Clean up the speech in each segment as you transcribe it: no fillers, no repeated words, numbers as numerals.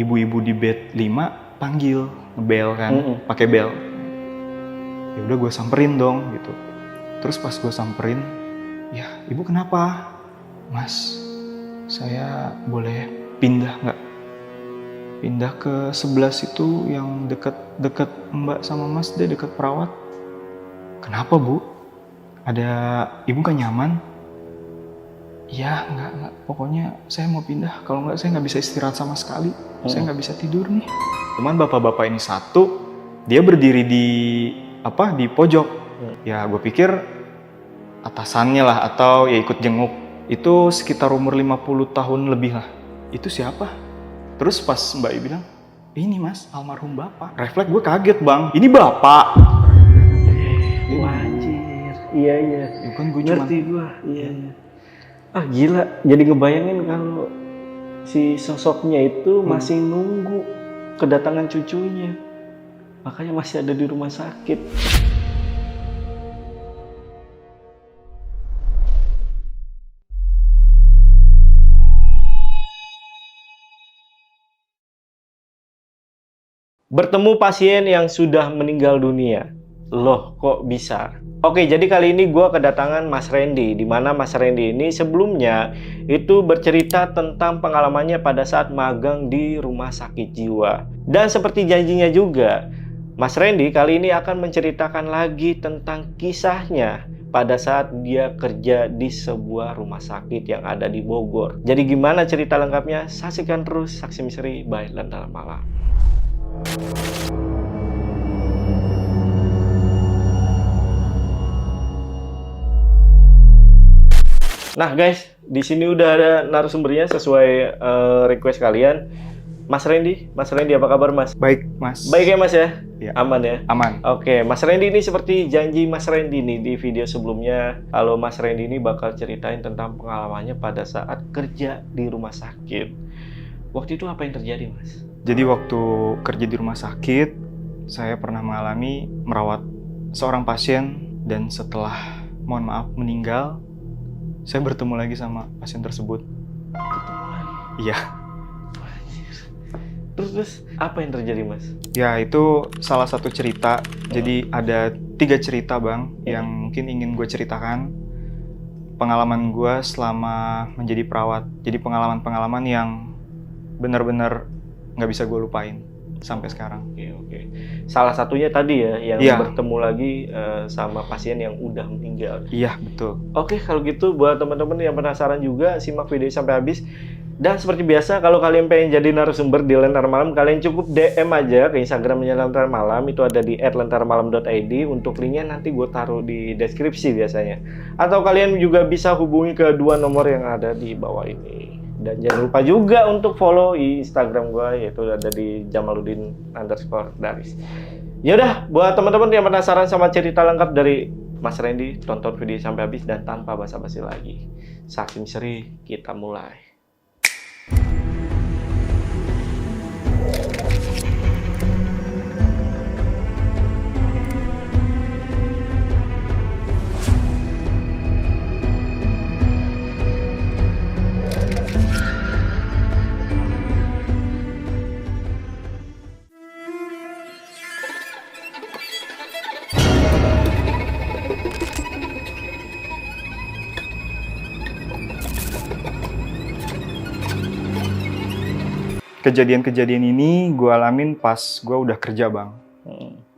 ibu-ibu di bed 5 panggil, ngebel kan, pakai bel. Ya udah gue samperin dong gitu. Terus pas gue samperin, ya ibu kenapa? Mas, saya boleh pindah nggak? Pindah ke 11 itu yang deket mbak sama mas deh, deket perawat. Kenapa bu? Ada ibu gak nyaman? Ya enggak, pokoknya saya mau pindah. Kalau enggak saya nggak bisa istirahat sama sekali. Saya nggak bisa tidur nih. Cuman bapak-bapak ini satu, dia berdiri di pojok. Ya gue pikir atasannya lah atau ya ikut jenguk. Itu sekitar umur 50 tahun lebih lah. Itu siapa? Terus pas Mbak I bilang, ini mas almarhum bapak. Refleks gue kaget bang, ini bapak. Anjir, iya. Bukan gue Ngerti gue, iya. Ah gila, jadi ngebayangin kalau si sosoknya itu masih nunggu kedatangan cucunya. Makanya masih ada di rumah sakit. Bertemu pasien yang sudah meninggal dunia. Loh, kok bisa? Oke, jadi kali ini gue kedatangan Mas Randy, di mana Mas Randy ini sebelumnya itu bercerita tentang pengalamannya pada saat magang di rumah sakit jiwa. Dan seperti janjinya juga, Mas Randy kali ini akan menceritakan lagi tentang kisahnya pada saat dia kerja di sebuah rumah sakit yang ada di Bogor. Jadi gimana cerita lengkapnya? Saksikan terus Saksi Misteri by Lentera Malam. Nah guys, di sini udah ada narasumbernya sesuai request kalian. Mas Randy apa kabar mas? Baik mas. Baik ya mas ya? Ya. Aman ya? Aman. Oke, Mas Randy ini seperti janji Mas Randy nih di video sebelumnya. Kalau Mas Randy ini bakal ceritain tentang pengalamannya pada saat kerja di rumah sakit. Waktu itu apa yang terjadi mas? Jadi waktu kerja di rumah sakit, saya pernah mengalami merawat seorang pasien dan setelah, mohon maaf, meninggal, saya bertemu lagi sama pasien tersebut. Ketemu lagi? Iya. Terus apa yang terjadi mas? Ya itu salah satu cerita. Jadi ada 3 cerita bang yang mungkin ingin gue ceritakan. Pengalaman gue selama menjadi perawat. Jadi pengalaman-pengalaman yang benar-benar nggak bisa gue lupain sampai sekarang. Oke. Salah satunya tadi ya yang Iya. bertemu lagi sama pasien yang udah meninggal. Iya betul. Oke, kalau gitu buat teman-teman yang penasaran juga simak video sampai habis. Dan seperti biasa kalau kalian pengen jadi narasumber di Lentera Malam, kalian cukup DM aja ke Instagramnya Lentera Malam, itu ada di @lenteramalam.id. Untuk linknya nanti gue taruh di deskripsi biasanya. Atau kalian juga bisa hubungi ke 2 nomor yang ada di bawah ini. Dan jangan lupa juga untuk follow Instagram gue, yaitu ada di Jamaludin_Daris. Yaudah, buat teman-teman yang penasaran sama cerita lengkap dari Mas Randy, tonton video sampai habis dan tanpa basa-basi lagi. Saksi Misteri, kita mulai. Kejadian-kejadian ini gue alamin pas gue udah kerja bang.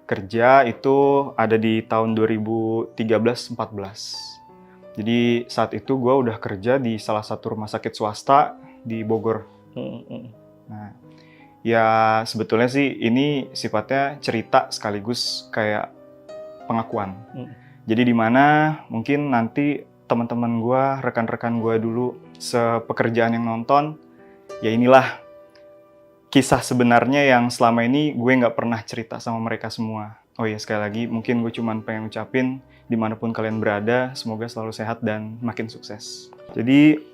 Kerja itu ada di tahun 2013-14. Jadi saat itu gue udah kerja di salah satu rumah sakit swasta di Bogor. Nah, ya sebetulnya sih ini sifatnya cerita sekaligus kayak pengakuan. Jadi di mana mungkin nanti teman-teman gue, rekan-rekan gue dulu sepekerjaan yang nonton, ya inilah kisah sebenarnya yang selama ini gue nggak pernah cerita sama mereka semua. Oh iya, sekali lagi mungkin gue cuman pengen ucapin dimanapun kalian berada, semoga selalu sehat dan makin sukses. Jadi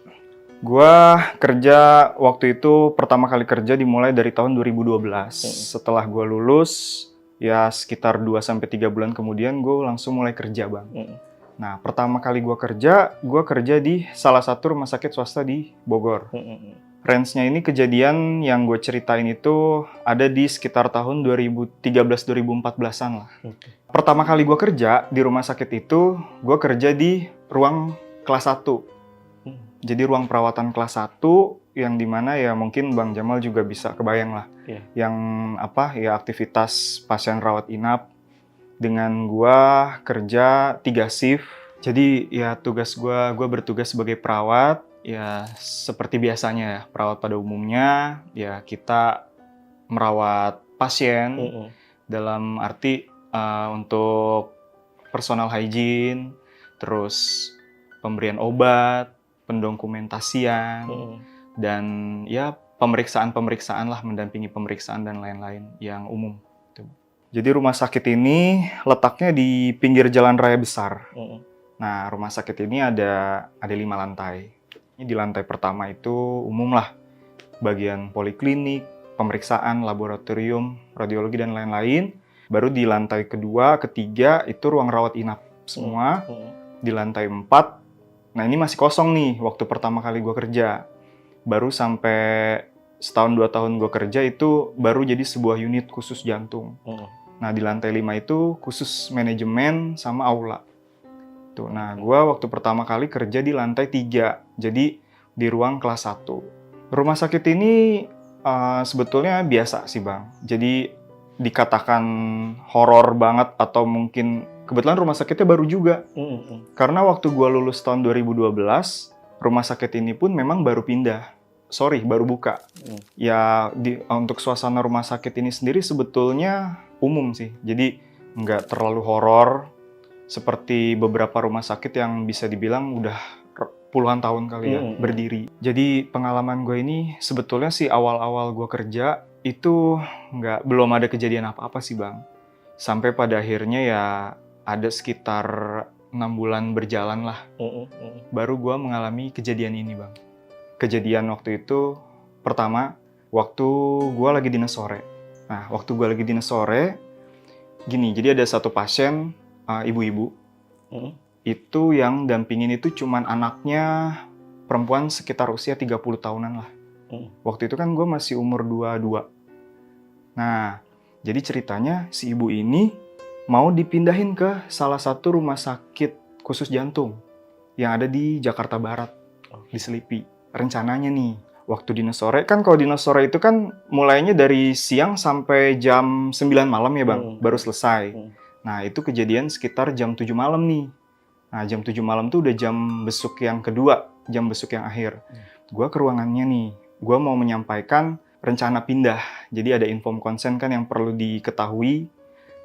gue kerja waktu itu pertama kali kerja dimulai dari tahun 2012. Setelah gue lulus, ya sekitar 2-3 bulan kemudian gue langsung mulai kerja bang. Nah pertama kali gue kerja di salah satu rumah sakit swasta di Bogor. Range-nya ini kejadian yang gue ceritain itu ada di sekitar tahun 2013-2014an lah. Pertama kali gue kerja di rumah sakit itu, gue kerja di ruang kelas 1. Jadi ruang perawatan kelas 1 yang dimana ya mungkin Bang Jamal juga bisa kebayang lah. Yang ya aktivitas pasien rawat inap. Dengan gue kerja 3 shift. Jadi ya tugas gue bertugas sebagai perawat. Ya seperti biasanya ya, perawat pada umumnya ya kita merawat pasien dalam arti untuk personal hygiene, terus pemberian obat, pendokumentasian, dan ya pemeriksaan-pemeriksaan lah, mendampingi pemeriksaan dan lain-lain yang umum. Jadi rumah sakit ini letaknya di pinggir jalan raya besar. Nah rumah sakit ini ada 5 lantai. Di lantai pertama itu umum lah, bagian poliklinik, pemeriksaan, laboratorium, radiologi, dan lain-lain. Baru di lantai kedua, ketiga, itu ruang rawat inap semua. Di lantai 4, nah ini masih kosong nih waktu pertama kali gue kerja. Baru sampai setahun 2 tahun gue kerja itu baru jadi sebuah unit khusus jantung. Nah di lantai 5 itu khusus manajemen sama aula. Nah, gue waktu pertama kali kerja di lantai 3, jadi di ruang kelas 1. Rumah sakit ini sebetulnya biasa sih Bang, jadi dikatakan horor banget atau mungkin kebetulan rumah sakitnya baru juga. Karena waktu gue lulus tahun 2012, rumah sakit ini pun memang baru baru buka. Ya untuk suasana rumah sakit ini sendiri sebetulnya umum sih, jadi nggak terlalu horor. Seperti beberapa rumah sakit yang bisa dibilang udah puluhan tahun kali ya berdiri. Jadi pengalaman gue ini sebetulnya sih awal-awal gue kerja itu belum ada kejadian apa-apa sih Bang. Sampai pada akhirnya ya ada sekitar 6 bulan berjalan lah. Baru gue mengalami kejadian ini Bang. Kejadian waktu itu pertama waktu gue lagi dinas sore. Nah waktu gue lagi dinas sore gini, jadi ada satu pasien ibu-ibu, itu yang dampingin itu cuman anaknya perempuan sekitar usia 30 tahunan lah. Waktu itu kan gue masih umur 22. Nah, jadi ceritanya si ibu ini mau dipindahin ke salah satu rumah sakit khusus jantung yang ada di Jakarta Barat, di Selipi. Rencananya nih, waktu dinas sore, kan kalau dinas sore itu kan mulainya dari siang sampai jam 9 malam ya Bang, baru selesai. Nah, itu kejadian sekitar jam 7 malam nih. Nah, jam 7 malam tuh udah jam besuk yang kedua, jam besuk yang akhir. Gua ke ruangannya nih. Gua mau menyampaikan rencana pindah. Jadi ada inform consent kan yang perlu diketahui.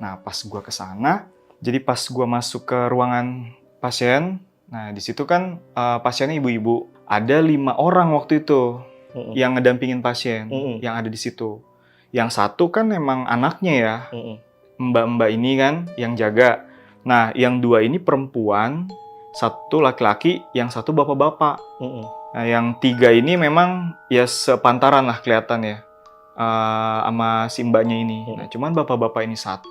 Nah, pas gua ke sana, jadi pas gua masuk ke ruangan pasien, nah di situ kan pasiennya ibu-ibu. Ada 5 orang waktu itu yang ngedampingin pasien yang ada di situ. Yang satu kan emang anaknya ya. Mbak-mbak ini kan yang jaga. Nah, yang 2 ini perempuan, 1 laki-laki, yang 1 bapak-bapak. Nah, yang 3 ini memang ya sepantaran lah kelihatan ya sama si mbaknya ini. Nah, cuman bapak-bapak ini 1,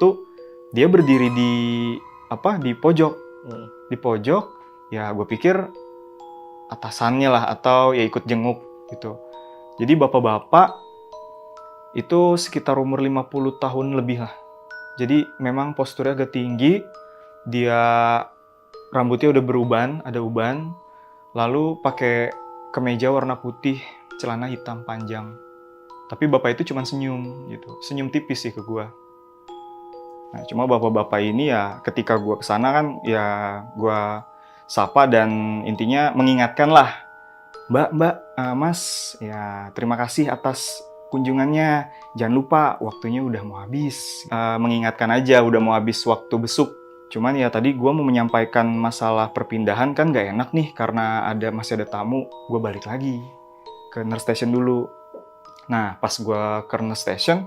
dia berdiri di pojok. Di pojok, ya gue pikir atasannya lah atau ya ikut jenguk gitu. Jadi bapak-bapak itu sekitar umur 50 tahun lebih lah. Jadi memang posturnya agak tinggi, dia rambutnya udah beruban, ada uban, lalu pakai kemeja warna putih, celana hitam panjang. Tapi bapak itu cuma senyum gitu, senyum tipis sih ke gua. Nah, cuma bapak-bapak ini ya ketika gua kesana kan ya gua sapa dan intinya mengingatkan lah, Mbak, Mas, ya terima kasih atas kunjungannya, jangan lupa waktunya udah mau habis. Mengingatkan aja udah mau habis waktu besuk. Cuman ya tadi gue mau menyampaikan masalah perpindahan kan gak enak nih karena masih ada tamu. Gue balik lagi ke nurse station dulu. Nah pas gue ke nurse station,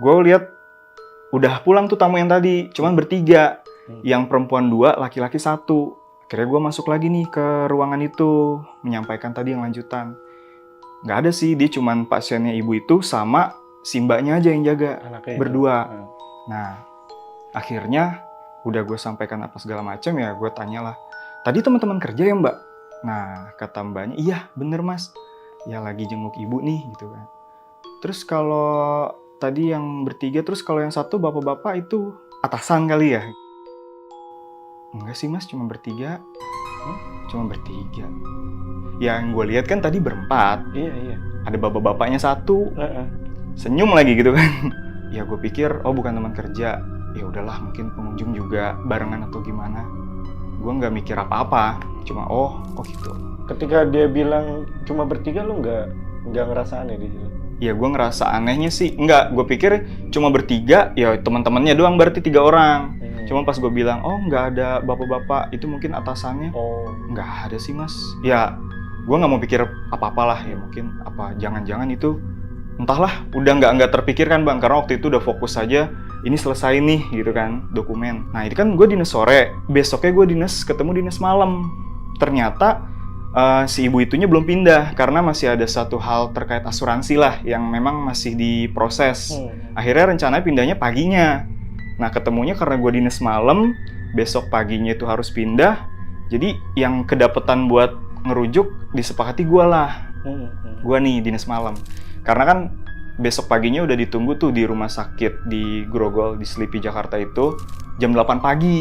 gue lihat udah pulang tuh tamu yang tadi, cuman bertiga. Yang perempuan 2, laki-laki 1. Akhirnya gue masuk lagi nih ke ruangan itu, menyampaikan tadi yang lanjutan. Nggak ada sih, dia cuman pasiennya ibu itu sama si mbaknya aja yang jaga, anaknya berdua. Nah, akhirnya udah gue sampaikan apa segala macam ya, gue tanyalah, tadi teman-teman kerja ya Mbak? Nah, kata mbaknya, iya bener Mas. ya lagi jenguk ibu nih gitu kan. Terus kalau tadi yang bertiga, terus kalau yang satu bapak-bapak itu atasan kali ya? Enggak sih mas, cuma bertiga. Cuma bertiga. Yang gue lihat kan tadi berempat. Iya. Ada bapak-bapaknya satu. Senyum lagi gitu kan. Ya gue pikir, oh bukan teman kerja. Ya udahlah, mungkin pengunjung juga barengan atau gimana. Gue nggak mikir apa-apa. Cuma oh gitu. Ketika dia bilang cuma bertiga, lu nggak ngerasa aneh di situ? Ya gue ngerasa anehnya sih, enggak, gue pikir cuma bertiga, ya teman-temannya doang berarti 3 orang. Cuma pas gue bilang, oh nggak ada bapak-bapak, itu mungkin atasannya. Oh. Nggak ada sih mas. Ya gue nggak mau pikir apa-apalah, ya mungkin apa jangan-jangan itu, entahlah, udah nggak terpikirkan bang, karena waktu itu udah fokus aja, ini selesai nih gitu kan, dokumen. Nah ini kan gue dinas sore, besoknya gue ketemu dinas malam. Ternyata si ibu itunya belum pindah karena masih ada satu hal terkait asuransi lah yang memang masih diproses. Akhirnya rencananya pindahnya paginya. Nah ketemunya karena gue dinas malam, besok paginya itu harus pindah. Jadi yang kedapetan buat ngerujuk disepakati gue lah. Gue nih dinas malam. Karena kan besok paginya udah ditunggu tuh di rumah sakit di Grogol, di Selipi Jakarta itu jam 8 pagi.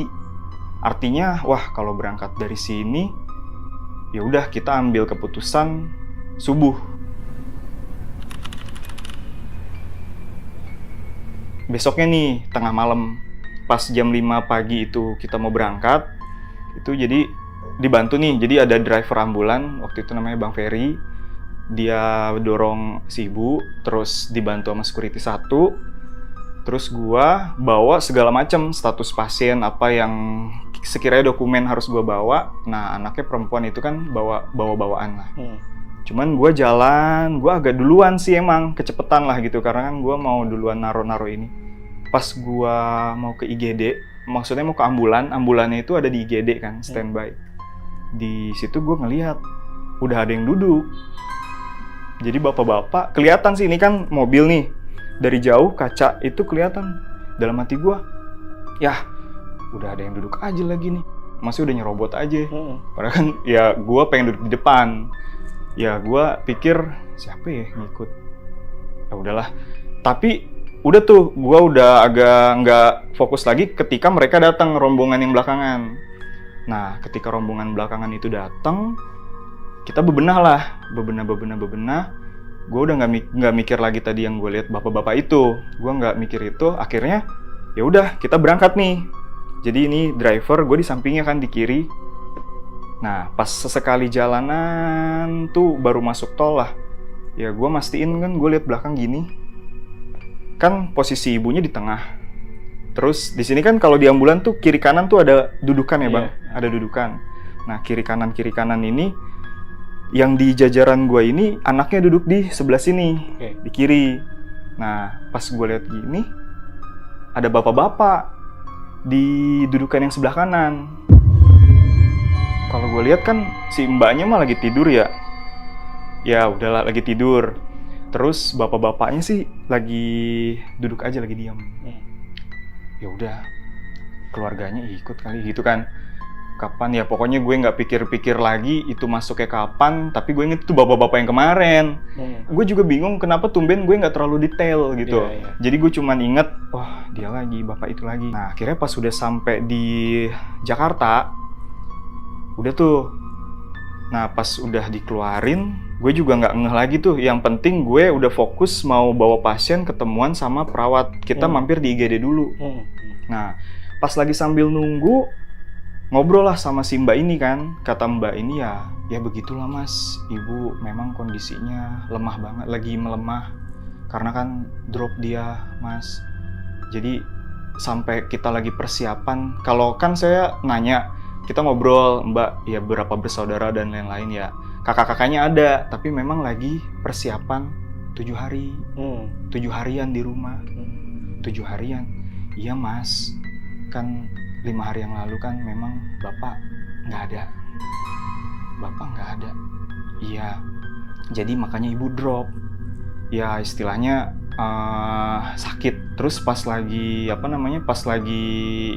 Artinya wah kalau berangkat dari sini ya udah kita ambil keputusan subuh. Besoknya nih tengah malam pas jam 5 pagi itu kita mau berangkat. Itu jadi dibantu nih. Jadi ada driver ambulan waktu itu namanya Bang Ferry. Dia dorong si ibu, terus dibantu sama security 1. Terus gua bawa segala macam status pasien, apa yang sekiranya dokumen harus gua bawa. Nah anaknya perempuan itu kan bawa-bawaan lah. Cuman gua jalan, gua agak duluan sih emang, kecepetan lah gitu. Karena kan gua mau duluan naro-naro ini. Pas gua mau ke IGD, maksudnya mau ke ambulannya itu ada di IGD kan, standby. Di situ gua ngelihat udah ada yang duduk. Jadi bapak-bapak, kelihatan sih ini kan mobil nih. Dari jauh kaca itu kelihatan. Dalam hati gue, ya udah ada yang duduk aja lagi nih, masih udah nyerobot aja. Padahal kan ya gue pengen duduk di depan. Ya gue pikir siapa ya ngikut. Ya udahlah. Tapi udah tuh gue udah agak nggak fokus lagi ketika mereka datang rombongan yang belakangan. Nah ketika rombongan belakangan itu datang, kita bebenah lah, bebenah. Gue udah nggak mikir lagi tadi yang gue lihat bapak-bapak itu. Gue nggak mikir itu. Akhirnya ya udah kita berangkat nih. Jadi ini driver, gue di sampingnya kan di kiri. Nah pas sesekali jalanan tuh baru masuk tol lah. Ya gue mastiin kan gue lihat belakang gini. Kan posisi ibunya di tengah. Terus di sini kan kalau di ambulan tuh kiri kanan tuh ada dudukan ya bang, ada dudukan. Nah kiri kanan ini. Yang di jajaran gue ini anaknya duduk di sebelah sini, di kiri. Nah pas gue lihat gini ada bapak-bapak di dudukan yang sebelah kanan. Kalau gue lihat kan si mbaknya mah lagi tidur ya. Ya udahlah lagi tidur. Terus bapak-bapaknya sih lagi duduk aja, lagi diam. Ya udah keluarganya ikut kali gitu kan. Kapan ya pokoknya gue nggak pikir-pikir lagi itu masuknya kapan, tapi gue inget itu bapak-bapak yang kemarin. Gue juga bingung kenapa tumben gue nggak terlalu detail gitu. Jadi gue cuman inget, wah dia lagi, bapak itu lagi. Nah akhirnya pas udah sampai di Jakarta, udah tuh. Nah pas udah dikeluarin, gue juga nggak ngeh lagi tuh. Yang penting gue udah fokus mau bawa pasien ketemuan sama perawat. Kita mampir di IGD dulu. Nah pas lagi sambil nunggu, ngobrol lah sama si mbak ini kan. Kata mbak ini ya begitulah mas, ibu memang kondisinya lemah banget, lagi melemah karena kan drop dia mas. Jadi sampai kita lagi persiapan, kalau kan saya nanya, kita ngobrol mbak ya berapa bersaudara dan lain-lain ya, kakak-kakaknya ada tapi memang lagi persiapan 7 hari 7 harian di rumah. 7 harian iya mas, kan 5 hari yang lalu kan memang bapak nggak ada. Iya, jadi makanya ibu drop. Ya istilahnya sakit. Terus pas lagi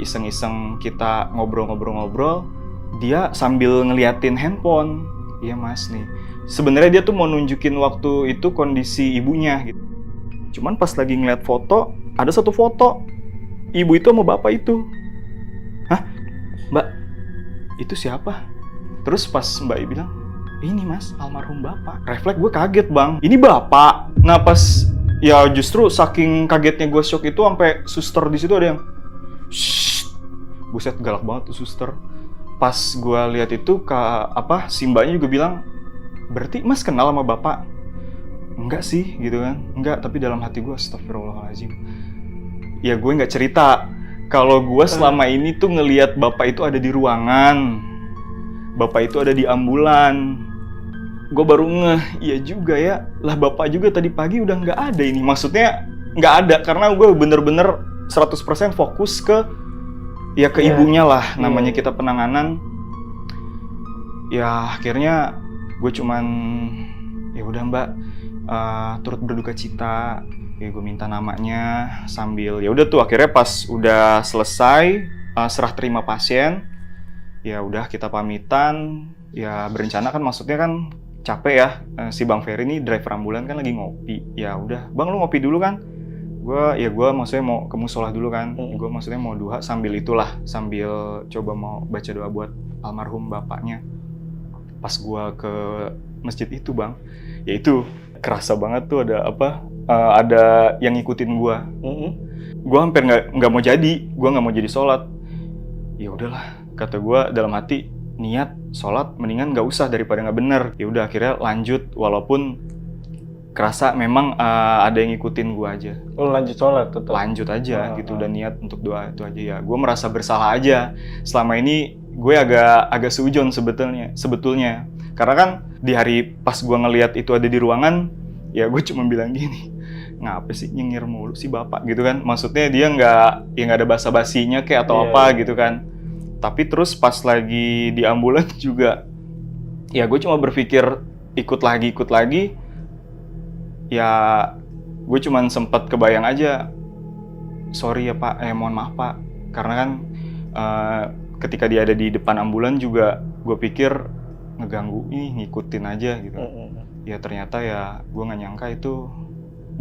iseng-iseng kita ngobrol-ngobrol, dia sambil ngeliatin handphone. Iya mas nih, sebenarnya dia tuh mau nunjukin waktu itu kondisi ibunya gitu. Cuman pas lagi ngeliat foto, ada satu foto ibu itu sama bapak itu. Hah? Mbak, itu siapa? Terus pas Mbak I bilang, ini mas, almarhum bapak. Refleks gue kaget bang, ini bapak. Nah pas, ya justru saking kagetnya gue shock itu sampai suster di situ ada yang, shh, buset galak banget tuh suster. Pas gue lihat itu, si mbaknya juga bilang, berarti mas kenal sama bapak? Enggak sih gitu kan, enggak, tapi dalam hati gue astagfirullahaladzim. Ya gue nggak cerita kalau gue selama ini tuh ngelihat bapak itu ada di ruangan, bapak itu ada di ambulan. Gue baru ngeh, iya juga ya, lah bapak juga tadi pagi udah nggak ada ini. Maksudnya nggak ada karena gue bener-bener 100% fokus ke ibunya lah, namanya kita penanganan. Ya akhirnya gue cuman ya udah mbak, turut berduka cita. Ya gue minta namanya sambil ya udah tuh akhirnya pas udah selesai serah terima pasien, ya udah kita pamitan. Ya berencana kan, maksudnya kan capek ya, si Bang Ferry ini driver ambulan kan lagi ngopi. Ya udah bang, lu ngopi dulu kan? Gue maksudnya mau ke musola dulu kan. Gue maksudnya mau duha sambil coba mau baca doa buat almarhum bapaknya. Pas gue ke masjid itu bang, ya itu kerasa banget tuh ada yang ngikutin gue. Gue hampir nggak mau jadi sholat. Ya udahlah, kata gue dalam hati, niat sholat mendingan nggak usah daripada nggak bener. Ya udah akhirnya lanjut walaupun kerasa memang ada yang ngikutin gue aja. Oh lanjut sholat tetap? Lanjut aja gitu, dan niat untuk doa itu aja. Ya gue merasa bersalah aja. Selama ini gue agak seujon sebetulnya. Karena kan di hari pas gue ngelihat itu ada di ruangan, ya gue cuma bilang gini, ngapa sih nyengir mulu si bapak gitu kan. Maksudnya dia nggak ada basa-basinya kayak atau gitu kan. Tapi terus pas lagi di ambulan juga, ya gue cuma berpikir ikut lagi. Ya gue cuman sempat kebayang aja, sorry ya pak, mohon maaf pak, karena kan ketika dia ada di depan ambulan juga gue pikir ngeganggu, ngikutin aja gitu. Ya ternyata ya gue nggak nyangka itu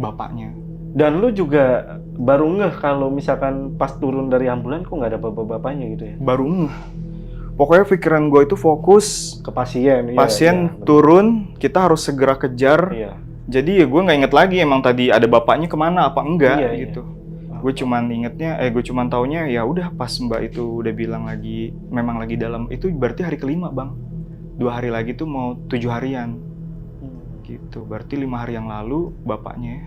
bapaknya. Dan lu juga baru ngeh kalau misalkan pas turun dari ambulan kok nggak ada bapak-bapaknya gitu ya? Baru ngeh. Pokoknya pikiran gue itu fokus ke pasien. Pasien turun, kita harus segera kejar. Jadi ya gue nggak inget lagi emang tadi ada bapaknya kemana apa enggak gitu. Gue cuman taunya ya udah pas mbak itu udah bilang lagi memang lagi dalam, itu berarti hari kelima bang. 2 hari lagi tuh mau 7 harian gitu. Berarti 5 hari yang lalu bapaknya,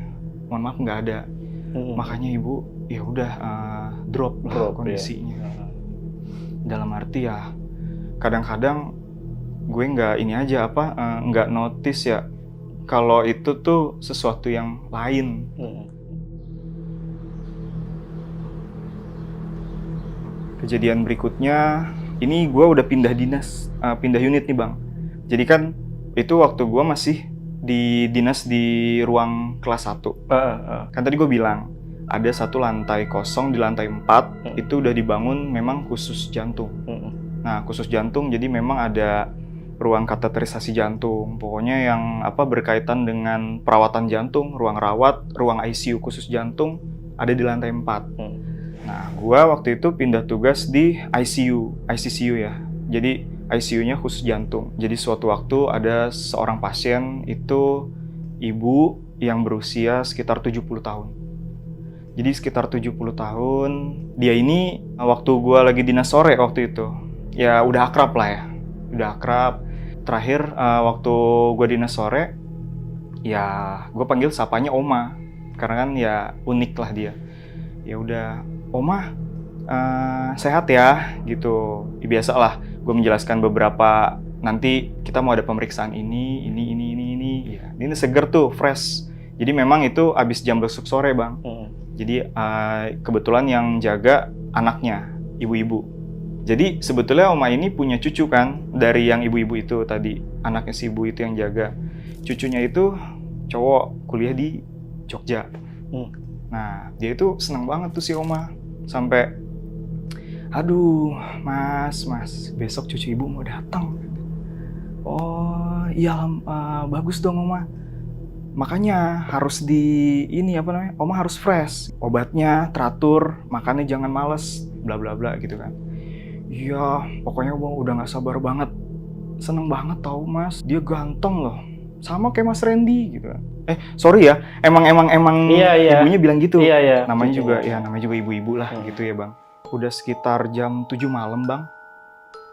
mohon maaf nggak ada. Makanya ibu ya udah drop kondisinya. Dalam arti ya kadang-kadang gue nggak nggak notice ya kalau itu tuh sesuatu yang lain. Kejadian berikutnya, ini gue udah pindah unit nih bang. Jadi kan itu waktu gue masih di dinas di ruang kelas 1. Kan tadi gue bilang ada satu lantai kosong di lantai 4 itu udah dibangun memang khusus jantung. Nah khusus jantung jadi memang ada ruang kateterisasi jantung, pokoknya yang berkaitan dengan perawatan jantung, ruang rawat, ruang ICU khusus jantung ada di lantai 4. Nah, gua waktu itu pindah tugas di ICCU ya. Jadi ICU-nya khusus jantung. Jadi suatu waktu ada seorang pasien itu ibu yang berusia sekitar 70 tahun. Jadi sekitar 70 tahun, dia ini waktu gua lagi dinas sore waktu itu, ya udah akrab lah ya. Udah akrab. Terakhir waktu gue dinas sore, ya gue panggil sapanya Oma, karena kan ya unik lah dia. Ya udah, Oma sehat ya gitu. Biasa lah, gue menjelaskan beberapa, nanti kita mau ada pemeriksaan ini. Ya, ini seger tuh, fresh. Jadi memang itu abis jam besuk sore bang. Jadi kebetulan yang jaga anaknya, ibu-ibu. Jadi sebetulnya Oma ini punya cucu kan, dari yang ibu-ibu itu tadi, anaknya si ibu itu yang jaga. Cucunya itu cowok, kuliah di Jogja. Nah, dia itu senang banget tuh si Oma. Sampai, aduh mas, besok cucu ibu mau datang. Oh Iya bagus dong Oma. Makanya harus Oma harus fresh. Obatnya teratur, makannya jangan males, bla bla bla gitu kan. Iya, pokoknya Oma udah gak sabar banget. Seneng banget tau Mas, dia ganteng loh. Sama kayak Mas Randy gitu. Sorry ya, emang Iya. ibunya bilang gitu. Iya. Namanya juga ibu-ibu lah gitu ya Bang. Udah sekitar jam 7 malam Bang.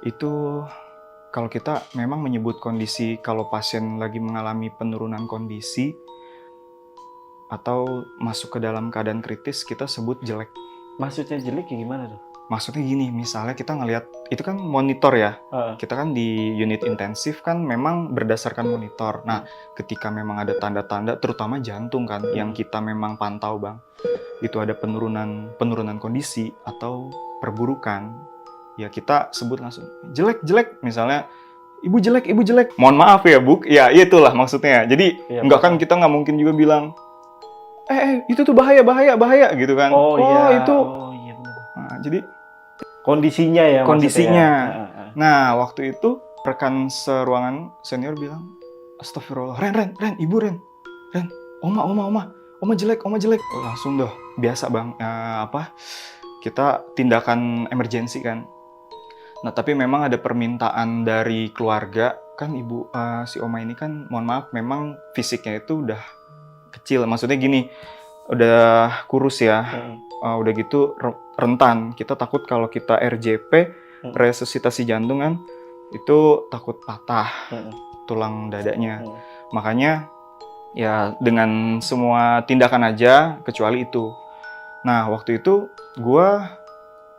Itu kalau kita memang menyebut kondisi kalau pasien lagi mengalami penurunan kondisi atau masuk ke dalam keadaan kritis, kita sebut jelek. Maksudnya jelek ya gimana tuh? Maksudnya gini, misalnya kita ngelihat, itu kan monitor ya, kita kan di unit intensif kan memang berdasarkan monitor. Nah, ketika memang ada tanda-tanda, terutama jantung kan, yang kita memang pantau Bang, itu ada penurunan kondisi atau perburukan, ya kita sebut langsung, jelek, misalnya, ibu jelek. Mohon maaf ya Bu, ya itulah maksudnya. Jadi, kita nggak mungkin juga bilang, itu tuh bahaya gitu kan. Itu. Oh iya benar. Nah, jadi kondisinya ya. Nah, waktu itu rekan seruangan senior bilang, astagfirullah, Ren, ibu Ren, Oma jelek. Langsung dah, biasa Bang, kita tindakan emergensi kan. Nah, tapi memang ada permintaan dari keluarga, kan ibu si Oma ini kan, mohon maaf, memang fisiknya itu udah kecil, maksudnya gini, udah kurus ya, udah gitu rentan. Kita takut kalau kita RJP, resusitasi jantung kan, itu takut patah tulang dadanya. Makanya ya dengan semua tindakan aja kecuali itu. Nah waktu itu gue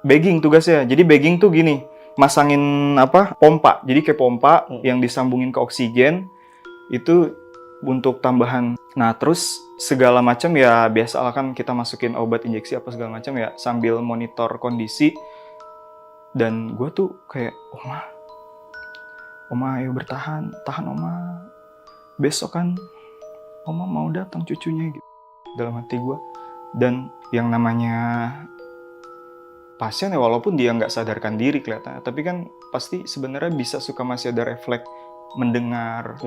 bagging tugasnya. Jadi bagging tuh gini, masangin pompa. Jadi kayak pompa yang disambungin ke oksigen itu untuk tambahan. Nah terus segala macam ya biasalah kan kita masukin obat injeksi apa segala macam ya sambil monitor kondisi. Dan gue tuh kayak, Oma ayo bertahan, tahan Oma. Besok kan Oma mau datang cucunya gitu dalam hati gue. Dan yang namanya pasien ya walaupun dia nggak sadarkan diri kelihatannya, tapi kan pasti sebenarnya bisa suka masih ada refleks mendengar,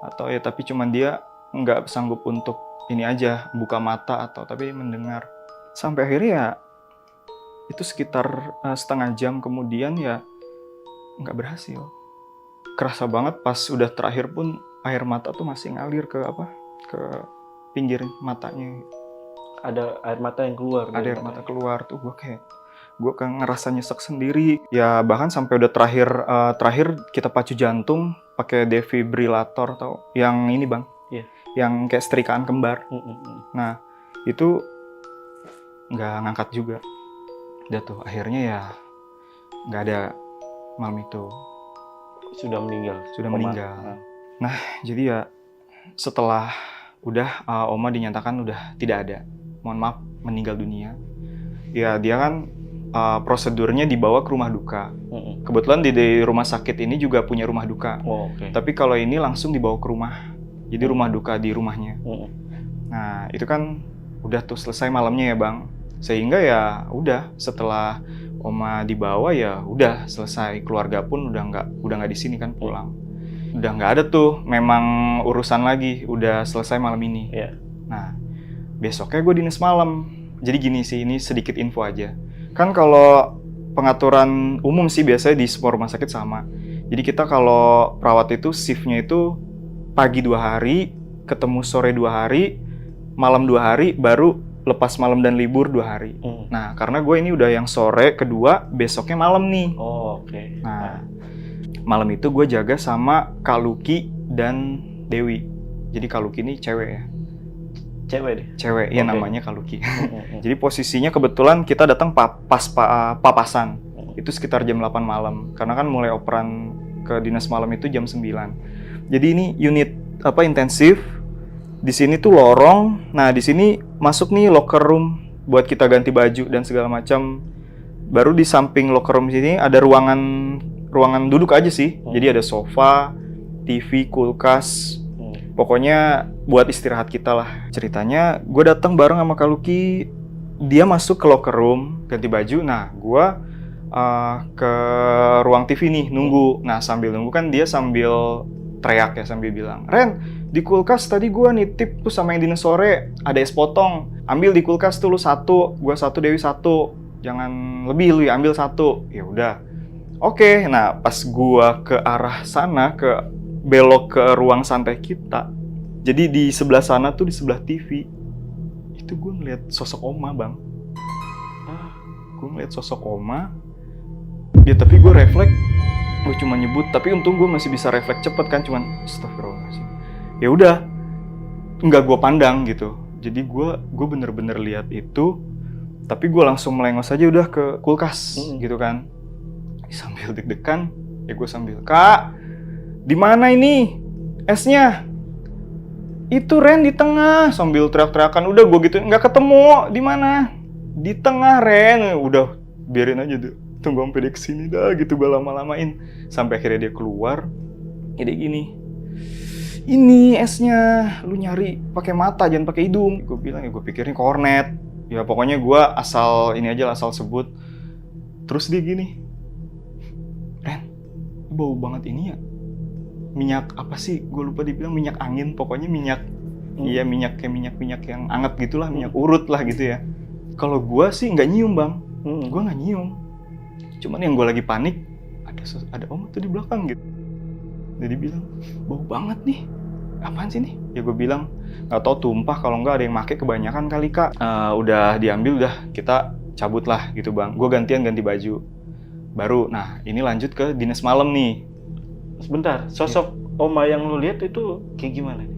atau ya tapi cuman dia nggak sanggup untuk ini aja buka mata atau tapi mendengar. Sampai akhirnya ya itu sekitar setengah jam kemudian ya nggak berhasil. Kerasa banget pas udah terakhir pun air mata tuh masih ngalir ke pinggir matanya. Ada air mata yang keluar. Ada air mata keluar tuh gue kayak ngerasa nyesek sendiri. Ya bahkan sampai udah terakhir kita pacu jantung pakai defibrilator atau yang ini Bang. Iya. Yang kayak setrikaan kembar. Nah, itu nggak ngangkat juga. Udah tuh akhirnya ya nggak ada malam itu. Sudah meninggal. Nah, jadi ya setelah udah Oma dinyatakan udah tidak ada. Mohon maaf, meninggal dunia. Ya dia kan prosedurnya dibawa ke rumah duka. Kebetulan di rumah sakit ini juga punya rumah duka. Tapi kalau ini langsung dibawa ke rumah. Jadi rumah duka di rumahnya. Nah itu kan udah tuh selesai malamnya ya Bang. Sehingga ya udah setelah Oma dibawa ya udah selesai. Keluarga pun udah nggak di sini kan pulang. Udah nggak ada tuh memang urusan lagi. Udah selesai malam ini. Nah besoknya gue dinas malam. Jadi gini sih, ini sedikit info aja. Kan kalau pengaturan umum sih biasanya di semua rumah sakit sama. Jadi kita kalau perawat itu shiftnya itu pagi 2 hari, ketemu sore 2 hari, malam 2 hari, baru lepas malam dan libur 2 hari. Nah karena gue ini udah yang sore kedua, besoknya malam nih. Nah malam itu gue jaga sama Kak Luki dan Dewi. Jadi Kak Luki ini cewek ya. Cewek, ya namanya Kak Luki. Jadi posisinya kebetulan kita datang papasan. Itu sekitar jam 8 malam. Karena kan mulai operan ke dinas malam itu jam 9. Jadi ini unit intensif. Di sini tuh lorong. Nah, di sini masuk nih locker room buat kita ganti baju dan segala macam. Baru di samping locker room sini ada ruangan duduk aja sih. Jadi ada sofa, TV, kulkas. Pokoknya buat istirahat kita lah. Ceritanya gue datang bareng sama Kak Luki. Dia masuk ke locker room ganti baju. Nah gue ke ruang TV nih nunggu. Nah sambil nunggu kan dia sambil teriak ya sambil bilang, "Ren, di kulkas tadi gue nitip tuh sama yang diner sore, ada es potong. Ambil di kulkas tuh lu 1, gue 1, Dewi 1. Jangan lebih lu ya, ambil 1." Ya udah. Oke, nah pas gue ke arah sana, belok ke ruang santai kita. Jadi di sebelah sana tuh, di sebelah TV, itu gue ngeliat sosok Oma, Bang. Gue ngeliat sosok Oma. Ya tapi gue refleks, gue cuma nyebut, tapi untung gue masih bisa refleks cepet kan, cuman astagfirullahaladzim. Ya udah, nggak gue pandang gitu. Jadi gue bener-bener lihat itu, tapi gue langsung melengos aja udah ke kulkas gitu kan. Sambil deg-degan, ya gue sambil, "Kak, di mana ini esnya?" "Itu Ren di tengah." Sambil teriak-teriakan, udah gue gitu, "Nggak ketemu, di mana?" "Di tengah Ren." Udah biarin aja tuh, tunggu sampai dia kesini dah gitu, gue lama-lamain sampai akhirnya dia keluar. Jadi gini, "Ini esnya, lu nyari pakai mata jangan pakai hidung." Gue bilang, ya gue pikirin kornet, ya pokoknya gue asal ini aja lah, asal sebut. Terus dia gini, "Ren, bau banget ini ya, minyak apa sih, gue lupa dibilang minyak angin, pokoknya minyak, iya minyak kayak minyak yang anget gitulah, minyak urut lah gitu ya." Kalau gue sih nggak nyium, Bang, gue nggak nyium, cuman yang gue lagi panik, ada Om tuh di belakang gitu. Jadi bilang, "Bau banget nih, apaan sih nih?" Ya gue bilang, "Nggak tahu, tumpah, kalau nggak ada yang make kebanyakan kali Kak." Udah diambil, udah kita cabut lah gitu, Bang. Gue ganti baju baru. Nah ini lanjut ke dinas malam nih. Sebentar, sosok Oma yang lu lihat itu kayak gimana nih?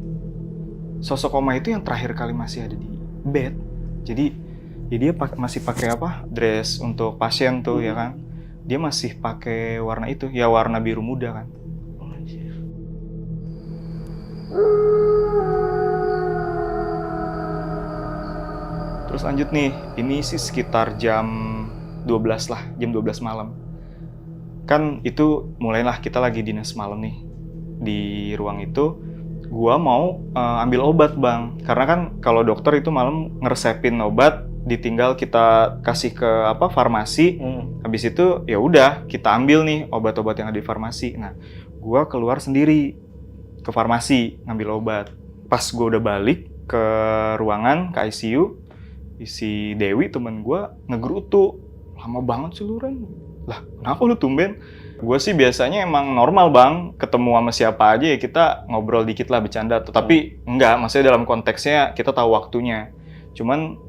Sosok Oma itu yang terakhir kali masih ada di bed. Jadi ya dia masih pakai apa? Dress untuk pasien tuh ya kan. Dia masih pakai warna itu, ya warna biru muda kan. Terus lanjut nih, ini sih sekitar jam 12 lah, jam 12 malam. Kan itu mulailah kita lagi dinas malam nih. Di ruang itu, gua mau ambil obat, Bang. Karena kan kalau dokter itu malam ngeresepin obat, ditinggal kita kasih ke farmasi. Habis itu ya udah kita ambil nih obat-obat yang ada di farmasi. Nah, gua keluar sendiri ke farmasi ngambil obat. Pas gua udah balik ke ruangan, ke ICU, si Dewi temen gua ngegerutu. "Lama banget sih lu, Ren." "Lah, kenapa lu tumben?" Gue sih biasanya emang normal, Bang, ketemu sama siapa aja ya kita ngobrol dikit lah, bercanda. Tapi enggak, maksudnya dalam konteksnya kita tahu waktunya. Cuman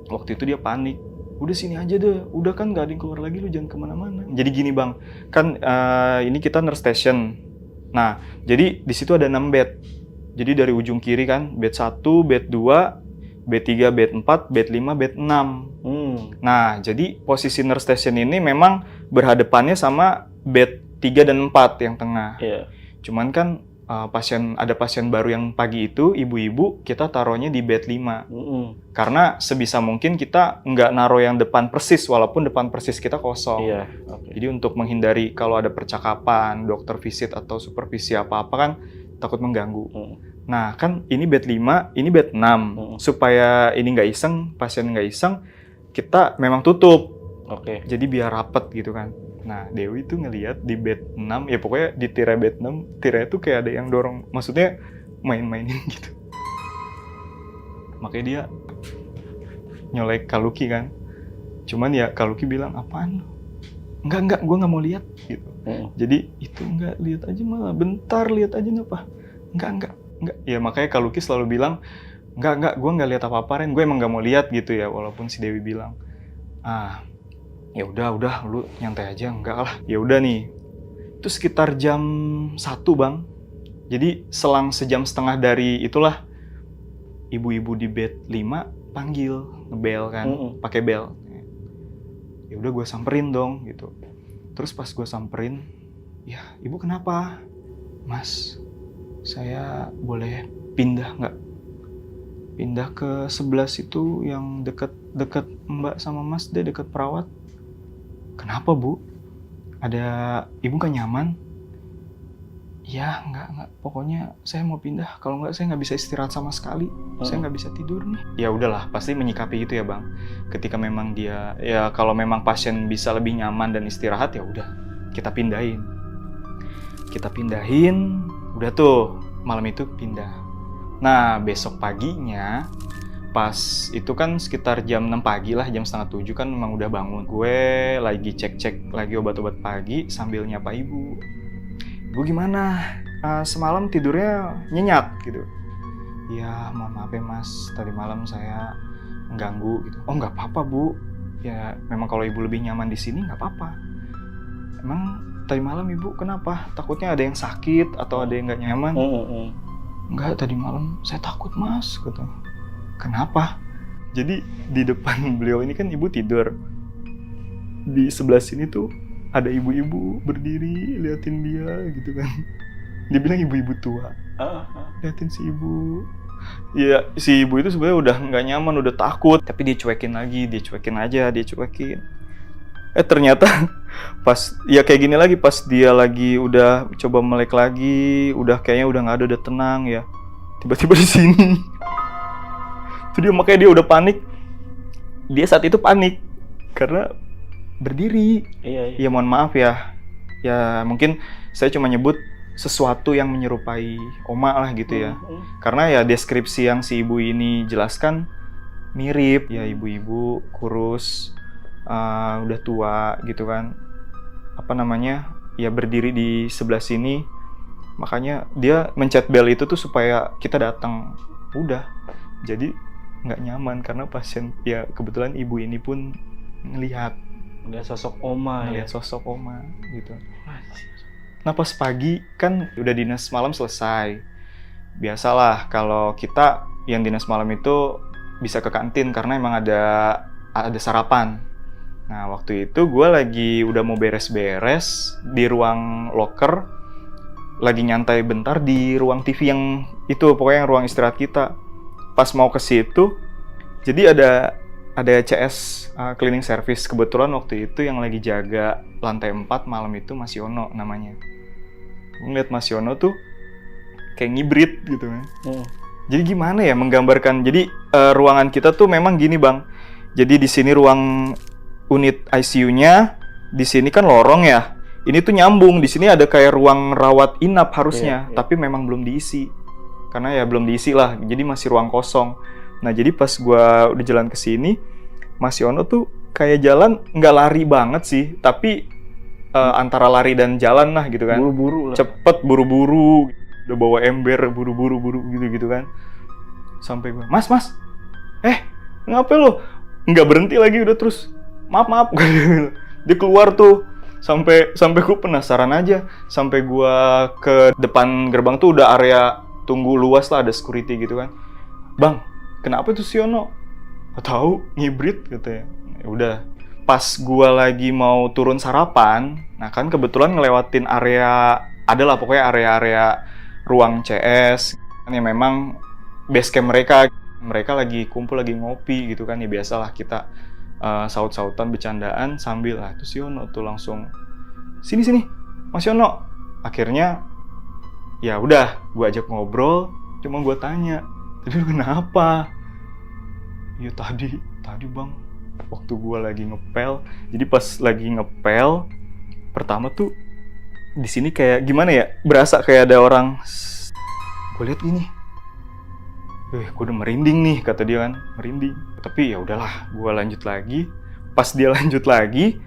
waktu itu dia panik. "Udah sini aja deh, udah kan gak ada yang keluar lagi, lu jangan kemana-mana." Jadi gini, Bang, kan ini kita nurse station. Nah, jadi di situ ada 6 bed. Jadi dari ujung kiri kan, bed 1, bed 2, bed 3, bed 4, bed 5, bed 6. Nah, jadi posisi nurse station ini memang berhadapannya sama bed 3 dan 4 yang tengah. Cuman kan ada pasien baru yang pagi itu, ibu-ibu, kita taruhnya di bed 5. Karena sebisa mungkin kita nggak naruh yang depan persis, walaupun depan persis kita kosong. Jadi untuk menghindari kalau ada percakapan, dokter visit atau supervisi apa-apa kan takut mengganggu. Nah kan ini bed 5, ini bed 6. Supaya ini nggak iseng, pasien nggak iseng, kita memang tutup. Jadi biar rapet gitu kan. Nah Dewi tuh ngelihat di bed 6, ya pokoknya di tirai bed 6, tirai itu kayak ada yang dorong, maksudnya main-mainin gitu. Makanya dia nyolek Kak Luki kan. Cuman ya Kak Luki bilang, "Apaan lu? Enggak, gue nggak mau lihat." Gitu. Jadi itu enggak, lihat aja malah, bentar lihat aja apa? Enggak. Ya makanya Kak Luki selalu bilang, enggak, gue nggak lihat apa-apa Ren, gue emang nggak mau lihat gitu ya, walaupun si Dewi bilang, ya udah lu nyantai aja, enggak lah. Ya udah nih, itu sekitar jam 1, Bang. Jadi selang sejam setengah dari itulah, ibu-ibu di bed 5 panggil, ngebel kan, pakai bel. Ya udah gue samperin dong gitu. Terus pas gue samperin, "Ya ibu kenapa?" "Mas, saya boleh pindah nggak? Pindah ke sebelah situ yang deket Mbak sama Mas deh, deket perawat." "Kenapa Bu? Ada ibu gak nyaman?" "Ya enggak, pokoknya saya mau pindah, kalau enggak saya nggak bisa istirahat sama sekali, saya nggak bisa tidur nih." Ya udahlah, pasti menyikapi gitu ya Bang. Ketika memang dia, ya kalau memang pasien bisa lebih nyaman dan istirahat, ya udah kita pindahin. Udah tuh, malam itu pindah. Nah, besok paginya, pas itu kan sekitar jam 6 pagi lah, jam setengah 7 kan memang udah bangun. Gue lagi cek-cek lagi obat-obat pagi sambil nyapa ibu. Ibu gimana? Semalam tidurnya nyenyak gitu. Ya, mohon maaf ya mas, tadi malam saya mengganggu gitu. Oh nggak apa-apa bu, ya memang kalau ibu lebih nyaman di sini nggak apa-apa. Emang tadi malam ibu kenapa? Takutnya ada yang sakit atau ada yang nggak nyaman? Enggak, tadi malam saya takut mas, katanya. Kenapa? Jadi di depan beliau ini kan ibu tidur. Di sebelah sini tuh ada ibu-ibu berdiri liatin dia gitu kan. Dia bilang ibu-ibu tua. Liatin si ibu. Ya si ibu itu sebenarnya udah nggak nyaman, udah takut. Tapi dia cuekin lagi, dia cuekin aja, dia cuekin. Ternyata pas ya kayak gini lagi, pas dia lagi udah coba melek lagi, udah kayaknya udah nggak ada, udah tenang ya. Tiba-tiba di sini. Itu dia, makanya dia udah panik. Dia saat itu panik karena berdiri. Iya. Ya mohon maaf ya. Ya mungkin saya cuma nyebut sesuatu yang menyerupai oma lah gitu ya. Karena ya deskripsi yang si ibu ini jelaskan mirip ya, ibu-ibu kurus, udah tua gitu kan. Apa namanya? Ya berdiri di sebelah sini. Makanya dia mencet bel itu tuh supaya kita datang. Udah. Jadi nggak nyaman karena pasien ya kebetulan ibu ini pun ngelihat sosok oma ya. Sosok oma gitu. Nah pas pagi kan udah dinas malam selesai. Biasalah kalau kita yang dinas malam itu bisa ke kantin karena emang ada sarapan. Nah waktu itu gue lagi udah mau beres-beres di ruang locker, lagi nyantai bentar di ruang TV yang itu, pokoknya yang ruang istirahat kita. Pas mau ke situ, jadi ada CS cleaning service. Kebetulan waktu itu yang lagi jaga lantai 4 malam itu Mas Yono namanya. Ngeliat Mas Yono tuh kayak ngibrit gitu kan. Jadi gimana ya menggambarkan? Jadi ruangan kita tuh memang gini bang. Jadi di sini ruang unit ICU-nya, di sini kan lorong ya. Ini tuh nyambung. Di sini ada kayak ruang rawat inap harusnya, tapi memang belum diisi. Karena ya belum diisi lah. Jadi masih ruang kosong. Nah jadi pas gua udah jalan ke sini, Mas Yono tuh kayak jalan nggak lari banget sih, tapi antara lari dan jalan lah gitu kan. Buru-buru lah. Cepet, buru-buru, udah bawa ember, buru-buru gitu kan. Sampai gue, mas, ngapa lo? Nggak berhenti lagi, udah terus, maaf. Dia keluar tuh, sampai gue penasaran aja. Sampai gue ke depan gerbang tuh udah area tunggu luas lah, ada security gitu kan. Bang, kenapa tuh si Yono? Gak tahu, ngibrit katanya. Ya udah. Pas gua lagi mau turun sarapan, nah kan kebetulan ngelewatin area, adalah pokoknya area-area ruang CS, kan ya memang base camp mereka lagi kumpul, lagi ngopi gitu kan, ya biasalah kita saut-sautan, bercandaan sambil lah. Terus Yono tuh langsung, sini, Mas Yono. Akhirnya, ya udah, gua ajak ngobrol, cuma gua tanya, tadi lu kenapa? Ya tadi bang, waktu gue lagi ngepel. Jadi pas lagi ngepel pertama tuh di sini kayak gimana ya, berasa kayak ada orang. Gue lihat gini, gue udah merinding nih, kata dia kan, merinding. Tapi ya udahlah, gue lanjut lagi. Pas dia lanjut lagi,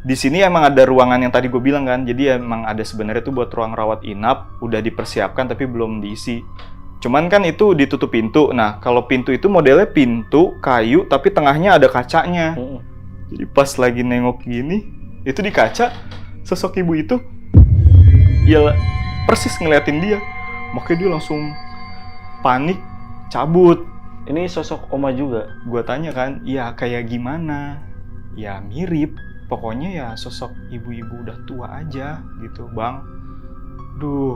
di sini emang ada ruangan yang tadi gue bilang kan. Jadi emang ada sebenarnya tuh buat ruang rawat inap, udah dipersiapkan tapi belum diisi. Cuman kan itu ditutup pintu. Nah, kalau pintu itu modelnya pintu kayu, tapi tengahnya ada kacanya. Jadi pas lagi nengok gini, itu di kaca, sosok ibu itu, ya persis ngeliatin dia. Makanya dia langsung panik, cabut. Ini sosok oma juga? Gua tanya kan, ya kayak gimana? Ya mirip. Pokoknya ya sosok ibu-ibu udah tua aja gitu, bang. Duh,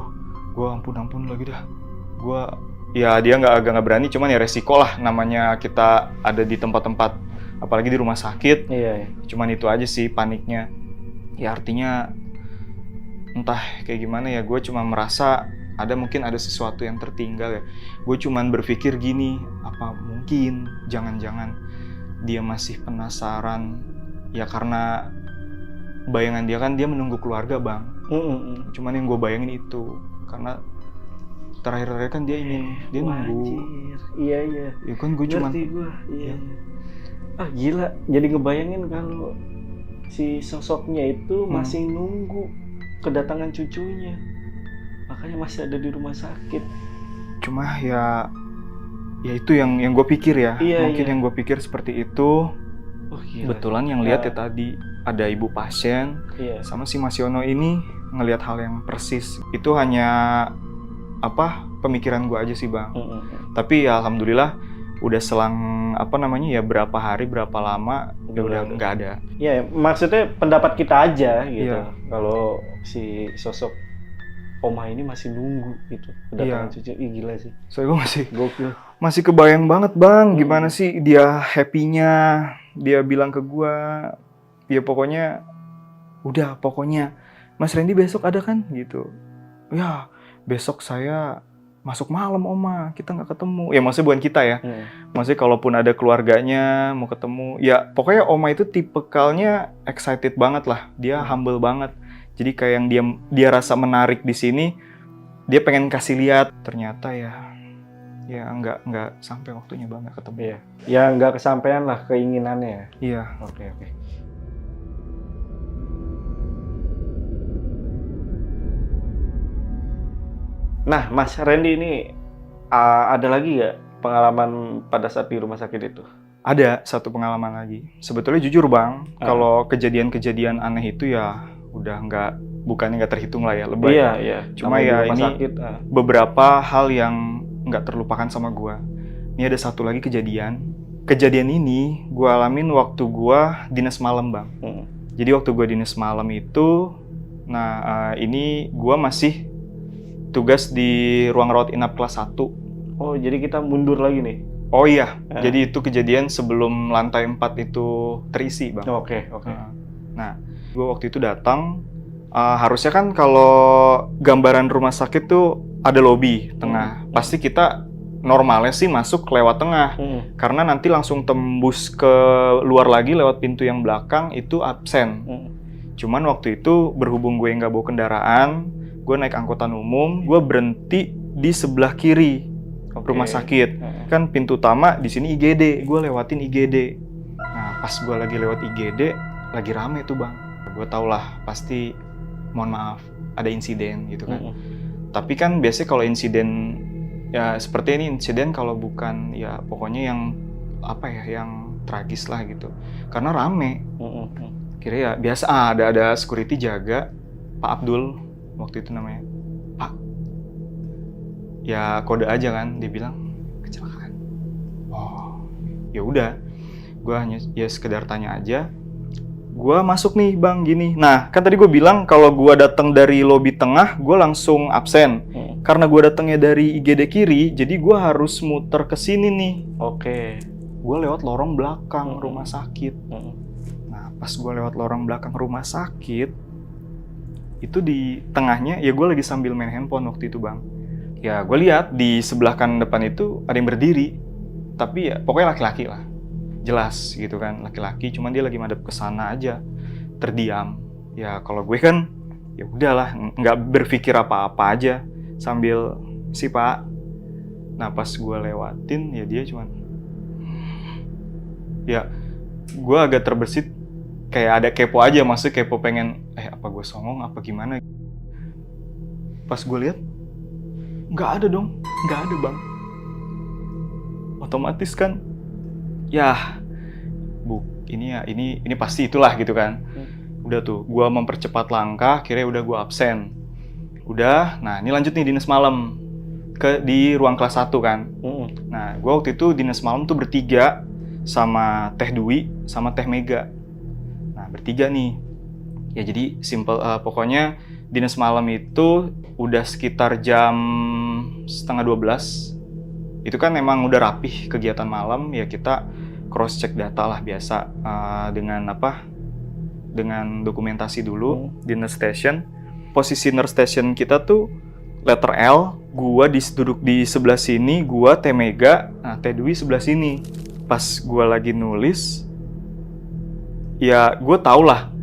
gua ampun lagi dah. Ya dia agak nggak berani, cuman ya resiko lah, namanya kita ada di tempat-tempat apalagi di rumah sakit. Iya. Cuman itu aja sih paniknya. Ya artinya entah kayak gimana ya, gue cuma merasa mungkin ada sesuatu yang tertinggal ya. Gue cuman berpikir gini, apa mungkin jangan-jangan dia masih penasaran ya, karena bayangan dia kan dia menunggu keluarga bang. Cuman yang gue bayangin itu, karena terakhir kan dia nunggu. Anjir. Iya. Ya kan gue cuma Ngerti gue. Iya. Gila. Jadi ngebayangin kalau si sosoknya itu masih nunggu kedatangan cucunya. Makanya masih ada di rumah sakit. Cuma ya itu yang gue pikir ya. Mungkin yang gue pikir seperti itu. Kebetulan yang lihat ya tadi ada ibu pasien sama si Mas Yono ini ngelihat hal yang persis. Itu hanya pemikiran gue aja sih Bang. Tapi ya alhamdulillah udah selang berapa hari berapa lama udah nggak ada. Iya, maksudnya pendapat kita aja gitu. Kalau si sosok Oma ini masih nunggu gitu kedatangan cucu. Gila sih. Gue masih gokil. Masih kebayang banget Bang, gimana sih dia happy-nya. Dia bilang ke gue, ya pokoknya Mas Randy besok ada kan gitu. Ya besok saya masuk malam Oma, kita nggak ketemu. Ya maksudnya bukan kita ya. Maksudnya kalaupun ada keluarganya mau ketemu, ya pokoknya Oma itu tipikalnya excited banget lah. Dia humble banget. Jadi kayak yang dia rasa menarik di sini, dia pengen kasih lihat. Ternyata ya nggak sampai waktunya Bang, nggak ketemu. Ya nggak kesampaian lah keinginannya. Iya. Oke. Nah, Mas Randy ini ada lagi nggak pengalaman pada saat di rumah sakit itu? Ada satu pengalaman lagi. Sebetulnya jujur Bang, kalau kejadian-kejadian aneh itu ya udah bukannya nggak terhitung lah ya, lebay. Iya. Cuma ya ini beberapa hal yang nggak terlupakan sama gua. Ini ada satu lagi kejadian. Kejadian ini gua alamin waktu gua dinas malam Bang. Jadi waktu gua dinas malam itu, ini gua masih tugas di ruang rawat inap kelas 1. Oh, jadi kita mundur lagi nih? Oh iya, jadi itu kejadian sebelum lantai 4 itu terisi Bang. Oke. Nah, gue waktu itu datang, harusnya kan kalau gambaran rumah sakit tuh ada lobi tengah. Pasti kita normalnya sih masuk lewat tengah. Karena nanti langsung tembus ke luar lagi lewat pintu yang belakang itu absen. Cuman waktu itu berhubung gue nggak bawa kendaraan, gue naik angkutan umum, gue berhenti di sebelah kiri rumah sakit. Kan pintu utama di sini IGD, gue lewatin IGD. Nah, pas gue lagi lewat IGD, lagi rame tuh Bang. Gue tau lah, pasti mohon maaf, ada insiden gitu kan. Tapi kan biasanya kalau insiden ya seperti ini, insiden kalau bukan ya pokoknya yang yang tragis lah gitu. Karena rame. Kira ya biasa ada security jaga, Pak Abdul waktu itu namanya. Pak, ya kode aja kan, dia bilang kecelakaan. Oh, ya udah, gue hanya ya sekedar tanya aja. Gue masuk nih Bang gini. Nah kan tadi gue bilang kalau gue datang dari lobi tengah, gue langsung absen. Karena gue datangnya dari IGD kiri, jadi gue harus muter ke sini nih. Gue lewat lorong belakang rumah sakit. Nah pas gue lewat lorong belakang rumah sakit, itu di tengahnya ya gue lagi sambil main handphone waktu itu Bang. Ya gue lihat di sebelah kanan depan itu ada yang berdiri, tapi ya pokoknya laki-laki lah, jelas gitu kan, laki-laki. Cuman dia lagi madep ke sana aja, terdiam. Ya kalau gue kan ya udahlah, nggak berpikir apa-apa aja sambil si Pak. Nah pas gue lewatin ya dia cuman, ya gue agak terbersit. Kayak ada kepo aja, maksudnya kepo pengen, apa gue songong, apa gimana. Pas gue lihat, nggak ada dong, nggak ada Bang. Otomatis kan, ya, ini pasti itulah gitu kan. Udah tuh, gue mempercepat langkah, akhirnya udah gue absen. Udah, nah ini lanjut nih dinas malam, di ruang kelas 1 kan. Nah, gue waktu itu dinas malam tuh bertiga, sama Teh Dwi, sama Teh Mega. Bertiga nih. Ya jadi simple, pokoknya dinas malam itu udah sekitar jam 11:30. Itu kan emang udah rapih kegiatan malam, ya kita cross check data lah biasa, dengan dokumentasi dulu di nurse station. Posisi nurse station kita tuh letter L, gua duduk di sebelah sini, gua Teh Mega, nah Teh Dwi sebelah sini. Pas gua lagi nulis, ya gue tau lah,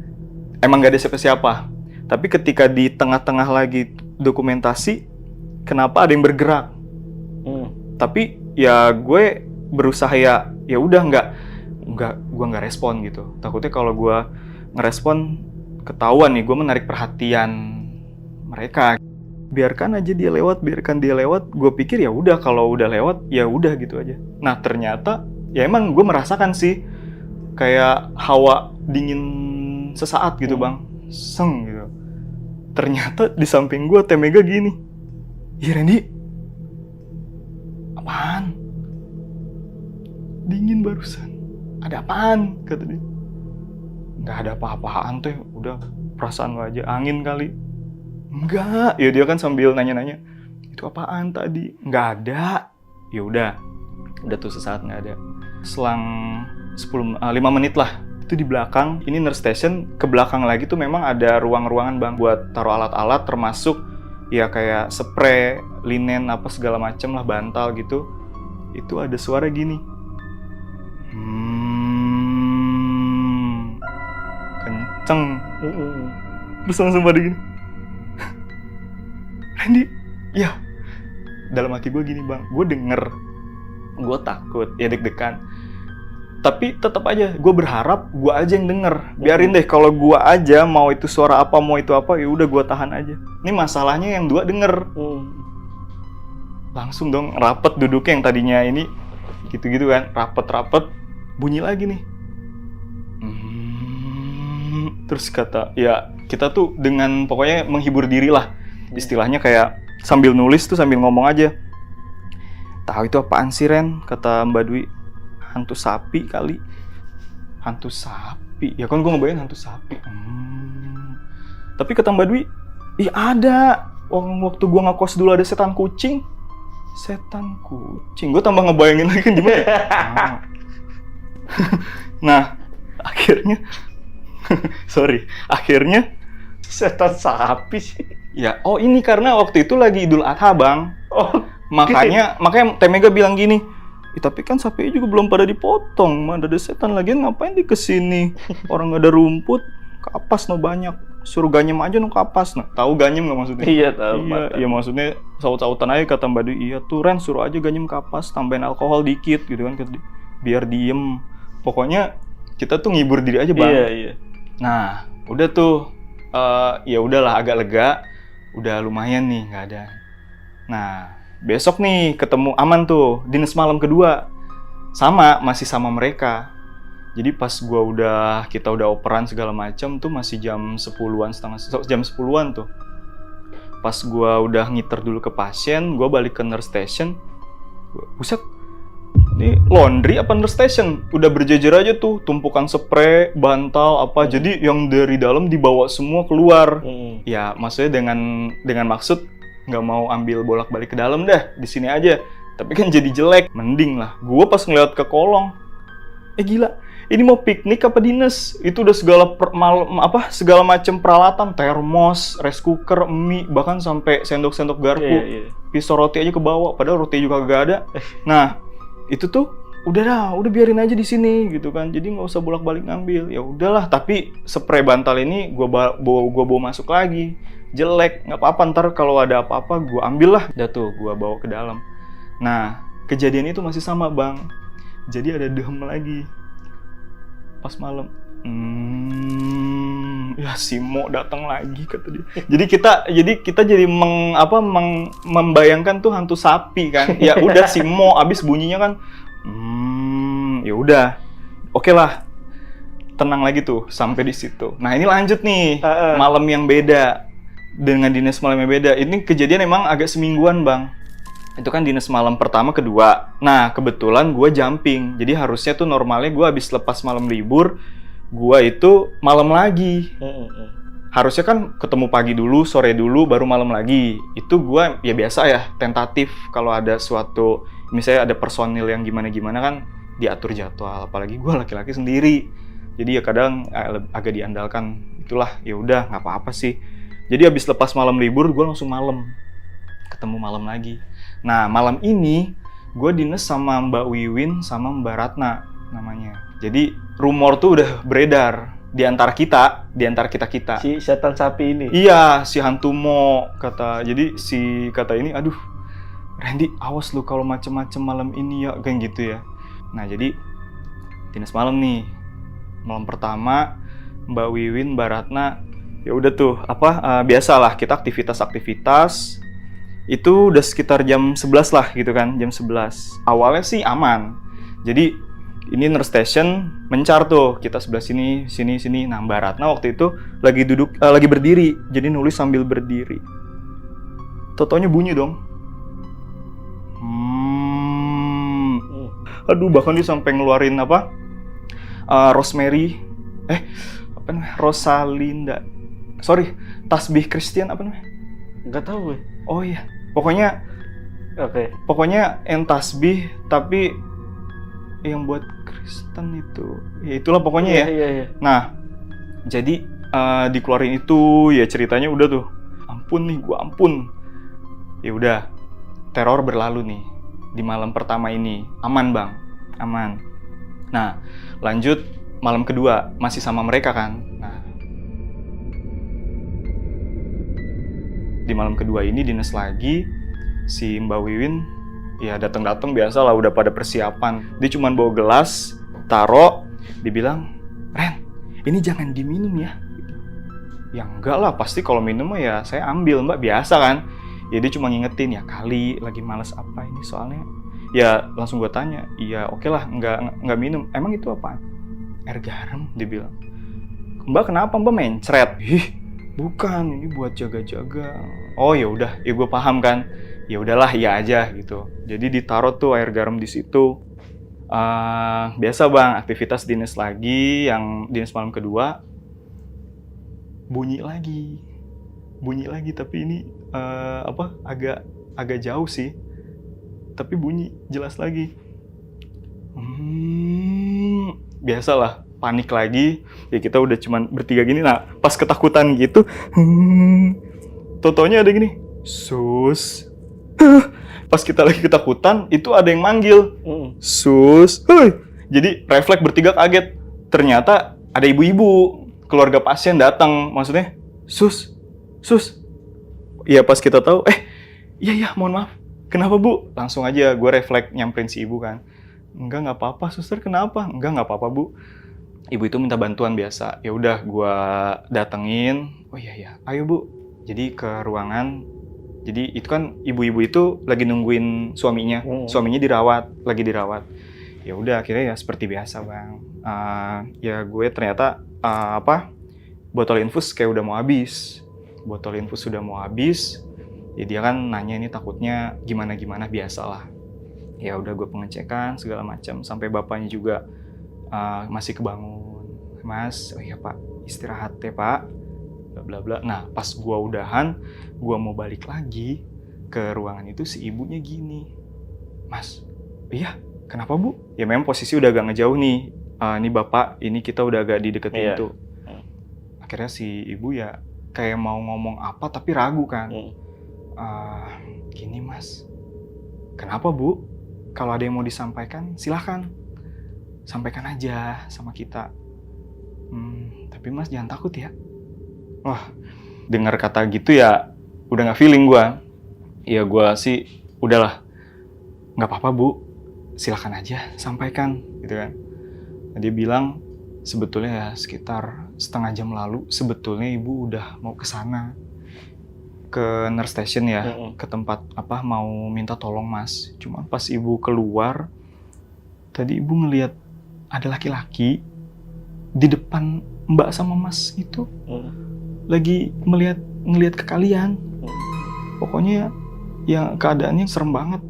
emang gak ada siapa-siapa. Tapi ketika di tengah-tengah lagi dokumentasi, kenapa ada yang bergerak. Tapi ya gue berusaha ya udah gue nggak respon gitu. Takutnya kalau gue ngerespon ketahuan nih gue menarik perhatian mereka. Biarkan aja dia lewat, biarkan dia lewat. Gue pikir ya udah, kalau udah lewat ya udah gitu aja. Nah ternyata ya emang gue merasakan sih kayak hawa dingin sesaat gitu bang, seng gitu. Ternyata di samping gue Teh Mega gini, "Ih Randy, apaan? Dingin barusan. Ada apaan?" kata dia. "Nggak ada apa-apaan Teh, udah perasaan lo aja, angin kali." "Enggak." Ya dia kan sambil nanya-nanya, "Itu apaan tadi?" "Nggak ada." Ya udah tuh sesaat nggak ada. Selang 5 menit lah, itu di belakang, ini nurse station, ke belakang lagi tuh memang ada ruang-ruangan bang buat taruh alat-alat, termasuk ya kayak spray, linen apa segala macem lah, bantal gitu. Itu ada suara gini, kenceng. Terus langsung pada gini, "Randy." Ya dalam hati gue gini bang, gue denger, gue takut, ya deg-degan. Tapi tetap aja, gue berharap gue aja yang denger. Biarin deh, kalau gue aja mau itu suara apa, mau itu apa, ya udah gue tahan aja. Ini masalahnya yang dua denger. Langsung dong rapet duduknya, yang tadinya ini gitu-gitu kan, rapet-rapet, bunyi lagi nih. Terus kata, ya kita tuh dengan pokoknya menghibur diri lah. Istilahnya kayak sambil nulis tuh sambil ngomong aja. "Tahu itu apaan sih Ren?" kata Mbak Dwi. "Hantu sapi kali." "Hantu sapi?" Ya kan gue ngebayangin hantu sapi. Tapi kata Mbak Dwi, "Ih ada. Waktu gue ngekos dulu ada setan kucing." Setan kucing? Gue tambah ngebayangin lagi kan gimana. Nah, akhirnya akhirnya Setan sapi sih. ya, ini karena waktu itu lagi Idul Adha bang. Makanya Teh Mega bilang gini, "Tapi kan sapinya juga belum pada dipotong, mana ada setan lagi, ngapain di kesini? Orang nggak ada rumput, kapas no banyak, suruh ganyem aja no kapas." Nah, tahu ganyem nggak maksudnya? Iya tahu. Iya maksudnya saut-sautan aja kata Mbak Dwi. "Iya tuh Ren, suruh aja ganyem kapas, tambahin alkohol dikit gitu kan, biar diem." Pokoknya kita tuh ngibur diri aja bang. Iya. Nah udah tuh, ya udahlah agak lega, udah lumayan nih nggak ada. Nah besok nih ketemu aman tuh, dinas malam kedua, masih sama mereka. Jadi pas kita udah operan segala macam tuh masih jam 10-an, jam 10-an tuh. Pas gua udah ngiter dulu ke pasien, gua balik ke nurse station. Buset, ini laundry apa nurse station? Udah berjejer aja tuh, tumpukan spray, bantal apa. Jadi yang dari dalam dibawa semua keluar. Ya maksudnya dengan maksud nggak mau ambil bolak-balik ke dalam dah, di sini aja. Tapi kan jadi jelek. Mending lah. Gua pas ngeliat ke kolong, gila. Ini mau piknik apa dinas? Itu udah segala macam peralatan, termos, rice cooker, mie, bahkan sampai sendok-sendok garpu, pisau roti aja ke bawah. Padahal roti juga kagak ada. Nah, itu tuh udah biarin aja di sini gitu kan. Jadi nggak usah bolak-balik ngambil. Ya udahlah. Tapi spray bantal ini gua bawa masuk lagi. Jelek, nggak apa-apa. Ntar kalau ada apa-apa gua ambil lah. Udah tuh gua bawa ke dalam. Nah, kejadian itu masih sama bang. Jadi ada dehem lagi pas malam. Ya si Mo datang lagi kata dia. Jadi kita jadi membayangkan tuh hantu sapi kan. Ya udah si Mo abis bunyinya kan. Ya udah. Oke lah. Tenang lagi tuh sampai di situ. Nah, ini lanjut nih. Malam yang beda. Dengan dinas malam yang beda. Ini kejadian emang agak semingguan, Bang. Itu kan dinas malam pertama, kedua. Nah, kebetulan gue jumping. Jadi harusnya tuh normalnya gue habis lepas malam libur, gue itu malam lagi. Harusnya kan ketemu pagi dulu, sore dulu, baru malam lagi. Itu gue ya biasa ya, tentatif. Kalau ada suatu, misalnya ada personil yang gimana-gimana kan diatur jadwal. Apalagi gue laki-laki sendiri. Jadi ya kadang agak diandalkan. Itulah, ya udah nggak apa-apa sih. Jadi habis lepas malam libur, gue langsung malam. Ketemu malam lagi. Nah, malam ini gue dinas sama Mbak Wiwin sama Mbak Ratna namanya. Jadi rumor tuh udah beredar di antara kita. di antara kita-kita. Si setan sapi ini. Iya, si hantu Mo kata. Jadi si kata ini, aduh, Randy, awas lu kalau macem-macem malam ini ya, kayak gitu ya. Nah, jadi dinas malam nih. Malam pertama, Mbak Wiwin, Mbak Ratna, ya udah tuh, biasalah kita aktivitas-aktivitas. Itu udah sekitar jam 11 lah gitu kan, jam 11. Awalnya sih aman. Jadi ini nurse station mencar tuh, kita sebelah sini. Nah, Mbak Ratna waktu itu lagi berdiri, jadi nulis sambil berdiri. Totonya bunyi dong. Aduh, bahkan dia sampai ngeluarin Rosemary, Rosalinda. Sorry, tasbih Kristen apa namanya? Nggak tahu gue. Oh iya, pokoknya yang tasbih tapi yang buat Kristen itu, ya itulah pokoknya ya. Iya. Nah, jadi dikeluarin itu, ya ceritanya udah tuh, ampun. Ya udah, teror berlalu nih di malam pertama ini, aman bang, aman. Nah, lanjut malam kedua masih sama mereka kan. Nah, di malam kedua ini dinas lagi, si Mbak Wiwin ya datang biasa lah, udah pada persiapan. Dia cuma bawa gelas, taro, dibilang, Ren, ini jangan diminum ya. Ya enggak lah, pasti kalau minum ya saya ambil mbak, biasa kan. Ya dia cuma ngingetin, ya kali lagi males apa ini soalnya. Ya langsung gue tanya, iya oke lah, enggak minum. Emang itu apa? Air garam, dia bilang. Mbak kenapa mbak mencret? Bukan, ini buat jaga-jaga. Oh ya udah, ya gue paham kan. Ya udahlah, ya aja gitu. Jadi ditaruh tuh air garam di situ. Biasa bang, aktivitas dinas lagi, yang dinas malam kedua bunyi lagi, tapi ini agak jauh sih, tapi bunyi jelas lagi. Biasalah, panik lagi. Ya kita udah cuman bertiga gini. Nah, pas ketakutan gitu, totonya ada gini, sus. Pas kita lagi ketakutan, itu ada yang manggil, sus. Jadi refleks bertiga kaget. Ternyata ada ibu-ibu, keluarga pasien datang. Maksudnya, sus. Iya pas kita tahu, iya mohon maaf. Kenapa bu? Langsung aja gue refleks nyamperin si ibu kan. Enggak apa-apa, suster kenapa? Enggak apa-apa bu. Ibu itu minta bantuan biasa. Ya udah gue datengin. Oh iya, ayo bu. Jadi ke ruangan. Jadi itu kan ibu-ibu itu lagi nungguin suaminya. Suaminya lagi dirawat. Ya udah akhirnya ya seperti biasa bang. Ya gue ternyata botol infus kayak udah mau habis. Ya dia kan nanya ini takutnya gimana biasalah. Ya udah gue pengecekan segala macam sampai bapaknya juga masih kebangun. Mas, oh iya pak, istirahat ya pak. Bla bla. Nah, pas gue udahan, gue mau balik lagi ke ruangan itu, si ibunya gini. Mas, iya, kenapa bu? Ya memang posisi udah agak ngejauh nih. Ini bapak, ini kita udah agak di deket pintu. Akhirnya si ibu ya kayak mau ngomong apa tapi ragu kan. Gini mas, kenapa bu? Kalau ada yang mau disampaikan, silahkan. Sampaikan aja sama kita. Tapi mas jangan takut ya. Wah, dengar kata gitu ya udah gak feeling gue. Ya gue sih udahlah, gak apa-apa bu, silahkan aja sampaikan gitu kan. Dia bilang sebetulnya ya sekitar setengah jam lalu sebetulnya ibu udah mau ke sana, ke nurse station ya, ke tempat mau minta tolong mas. Cuma pas ibu keluar, tadi ibu ngelihat ada laki-laki di depan mbak sama mas itu, lagi ngelihat ke kalian. Pokoknya yang keadaannya serem banget.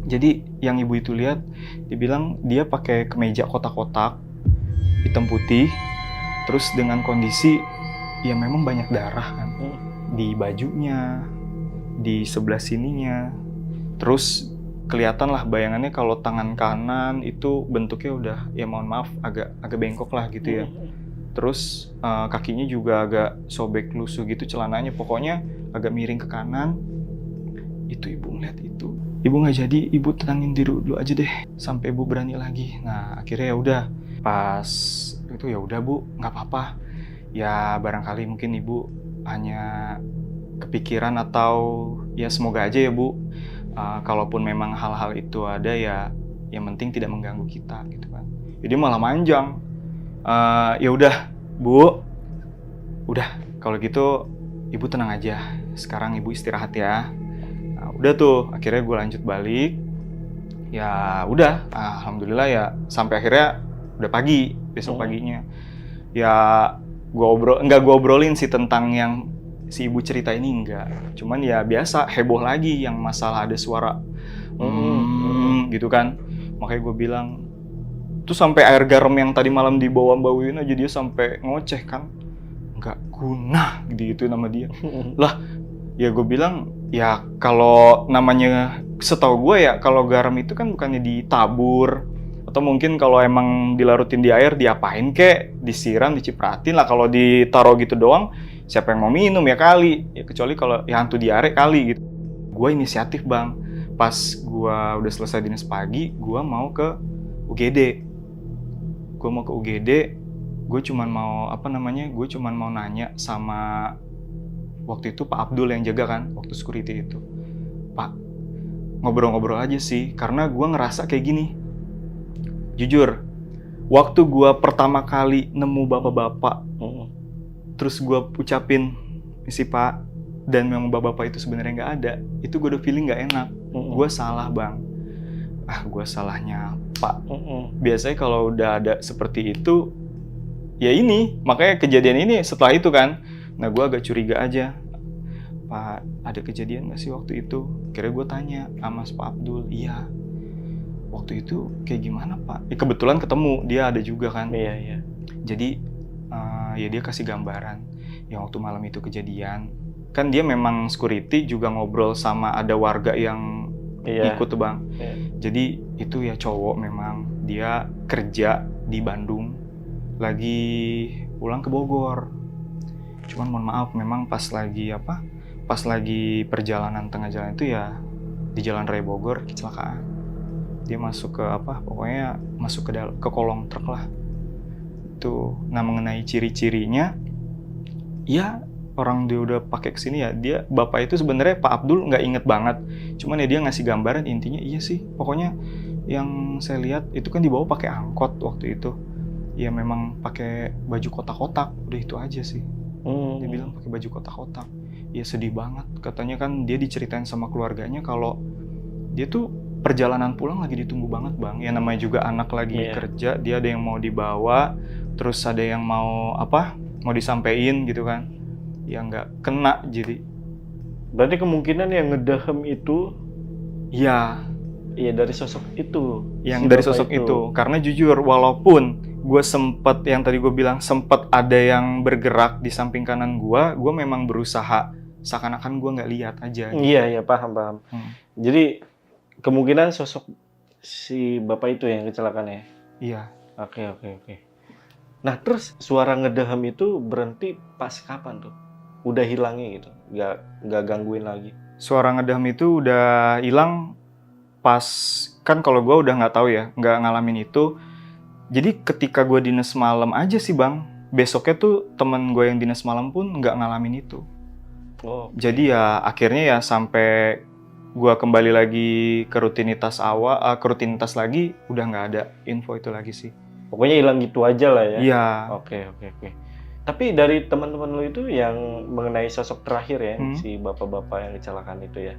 Jadi yang ibu itu lihat, dia bilang dia pakai kemeja kotak-kotak hitam putih, terus dengan kondisi ya memang banyak darah kan, di bajunya, di sebelah sininya. Terus kelihatan lah bayangannya kalau tangan kanan itu bentuknya udah ya mohon maaf agak bengkok lah gitu ya. Terus kakinya juga agak sobek lusuh gitu celananya, pokoknya agak miring ke kanan. Itu ibu ngeliat itu. Ibu nggak jadi, ibu tenangin diri dulu aja deh sampai ibu berani lagi. Nah akhirnya ya udah, pas itu ya udah bu, nggak apa-apa. Ya barangkali mungkin Ibu hanya kepikiran atau ya semoga aja ya Bu, kalaupun memang hal-hal itu ada ya yang penting tidak mengganggu kita gitu kan. Jadi malah manjang. Ya udah Bu, udah kalau gitu Ibu tenang aja. Sekarang Ibu istirahat ya. Nah, udah tuh akhirnya gue lanjut balik. Ya udah, alhamdulillah ya sampai akhirnya udah pagi besok paginya. Ya nggak gue obrolin sih tentang yang si ibu cerita ini enggak. Cuman ya biasa heboh lagi yang masalah ada suara gitu kan. Makanya gue bilang tuh sampai air garam yang tadi malam dibawa-bawain aja dia sampai ngoceh kan. Nggak guna gitu nama dia. Lah ya gue bilang ya kalau namanya setahu gue ya kalau garam itu kan bukannya ditabur atau mungkin kalau emang dilarutin di air diapain kek, disiram, dicipratin lah. Kalau ditaruh gitu doang siapa yang mau minum ya kali, ya kecuali kalau ya hantu diare kali gitu. Gue inisiatif Bang, pas gue udah selesai dinas pagi gue mau ke UGD. Gue cuman mau nanya sama waktu itu Pak Abdul yang jaga kan, waktu security itu. Pak, ngobrol-ngobrol aja sih, karena gue ngerasa kayak gini. Jujur, waktu gue pertama kali nemu bapak-bapak, terus gue ucapin misi Pak, dan memang bapak-bapak itu sebenarnya nggak ada, itu gue udah feeling nggak enak. Gue salah Bang. Gue salahnya Pak. Biasanya kalau udah ada seperti itu, ya ini, makanya kejadian ini setelah itu kan. Nah gue agak curiga aja, Pak ada kejadian nggak sih waktu itu? Akhirnya gue tanya sama Pak Abdul, iya. Waktu itu kayak gimana Pak? Kebetulan ketemu, dia ada juga kan. Iya. Jadi ya dia kasih gambaran yang waktu malam itu kejadian. Kan dia memang security juga ngobrol sama ada warga yang ikut tuh Bang. Iya. Jadi itu ya cowok memang, dia kerja di Bandung, lagi pulang ke Bogor. Cuman mohon maaf memang pas lagi perjalanan tengah jalan itu ya di Jalan Raya Bogor kecelakaan. Dia masuk ke pokoknya masuk ke kolong truk lah. Itu. Nah mengenai ciri-cirinya, ya orang dia udah pakai kesini ya, dia bapak itu sebenarnya Pak Abdul nggak inget banget. Cuman ya dia ngasih gambaran intinya iya sih. Pokoknya yang saya lihat itu kan dibawa pakai angkot waktu itu. Ya memang pakai baju kotak-kotak, udah itu aja sih. Dia bilang pakai baju kotak-kotak. Ya sedih banget. Katanya kan dia diceritain sama keluarganya kalau dia tuh perjalanan pulang lagi ditunggu banget Bang. Ya namanya juga anak lagi kerja, dia ada yang mau dibawa, terus ada yang mau disampein gitu kan. Ya nggak kena jadi. Berarti kemungkinan yang ngedehem itu Iya dari sosok itu. Yang dari sosok itu. Karena jujur walaupun gue sempet yang tadi gue bilang sempet ada yang bergerak di samping kanan gue memang berusaha seakan-akan gue nggak lihat aja. Iya paham. Jadi kemungkinan sosok si bapak itu yang kecelakaan ya? Iya. Oke. Nah terus suara ngedehem itu berhenti pas kapan tuh? Udah hilangnya gitu? Nggak gangguin lagi? Suara ngedehem itu udah hilang pas, kan kalau gue udah nggak tahu ya, nggak ngalamin itu. Jadi ketika gue dinas malam aja sih Bang, besoknya tuh temen gue yang dinas malam pun nggak ngalamin itu. Jadi ya akhirnya ya sampai gue kembali lagi ke rutinitas lagi, udah nggak ada info itu lagi sih. Pokoknya hilang gitu aja lah ya? Iya. Oke. Tapi dari teman-teman lu itu yang mengenai sosok terakhir ya, si bapak-bapak yang kecelakaan itu ya,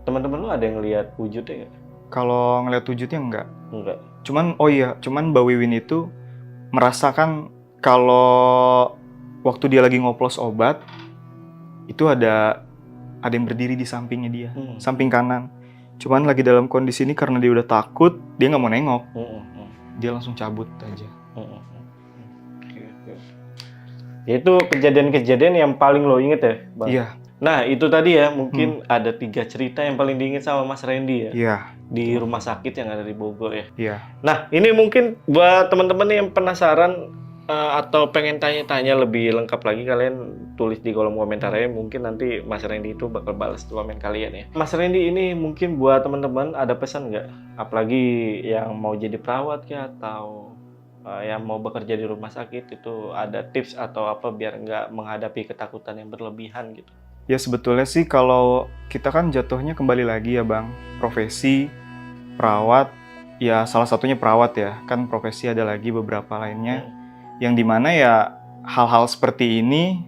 teman-teman lu ada yang lihat wujudnya nggak? Kalau ngeliat wujudnya enggak. Cuman Mbak Wiwin itu merasakan kalau waktu dia lagi ngoplos obat, itu ada yang berdiri di sampingnya dia, samping kanan. Cuman lagi dalam kondisi ini karena dia udah takut, dia nggak mau nengok. Dia langsung cabut aja. Itu kejadian-kejadian yang paling lo inget ya, Bang? Iya. Nah, itu tadi ya, mungkin ada 3 cerita yang paling diinget sama Mas Randy ya? Iya. Di rumah sakit yang ada di Bogor ya? Iya. Nah, ini mungkin buat teman-teman yang penasaran atau pengen tanya-tanya lebih lengkap lagi, kalian tulis di kolom komentar ya. Mungkin nanti Mas Randy itu bakal balas komen kalian ya. Mas Randy, ini mungkin buat teman-teman ada pesan nggak? Apalagi yang mau jadi perawat ya, atau yang mau bekerja di rumah sakit itu ada tips atau apa biar nggak menghadapi ketakutan yang berlebihan gitu? Ya sebetulnya sih kalau kita kan jatuhnya kembali lagi ya Bang, profesi perawat, ya salah satunya perawat ya, kan profesi ada lagi beberapa lainnya, yang dimana ya hal-hal seperti ini,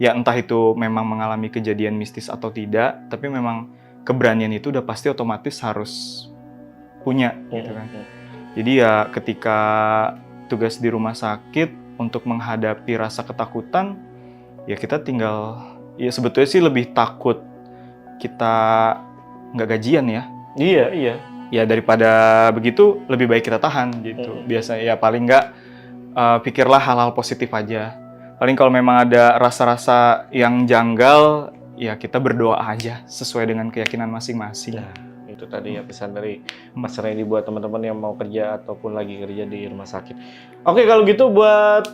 ya entah itu memang mengalami kejadian mistis atau tidak, tapi memang keberanian itu udah pasti otomatis harus punya gitu kan. Jadi ya ketika tugas di rumah sakit untuk menghadapi rasa ketakutan, ya kita tinggal, ya sebetulnya sih lebih takut kita nggak gajian ya. Iya, iya. Ya daripada begitu lebih baik kita tahan gitu. Biasanya ya paling nggak pikirlah hal-hal positif aja. Paling kalau memang ada rasa-rasa yang janggal, ya kita berdoa aja sesuai dengan keyakinan masing-masing. Nah, itu tadi ya pesan dari Mas Randy buat teman-teman yang mau kerja ataupun lagi kerja di rumah sakit. Oke, kalau gitu buat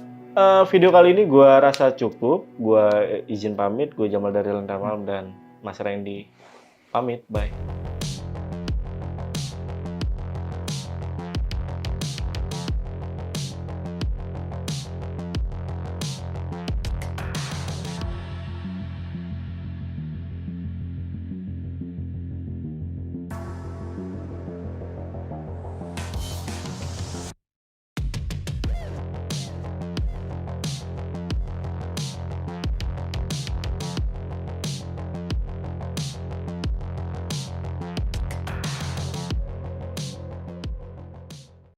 video kali ini gue rasa cukup. Gue izin pamit. Gue Jamal dari Lentera Malam dan Mas Randy pamit. Bye.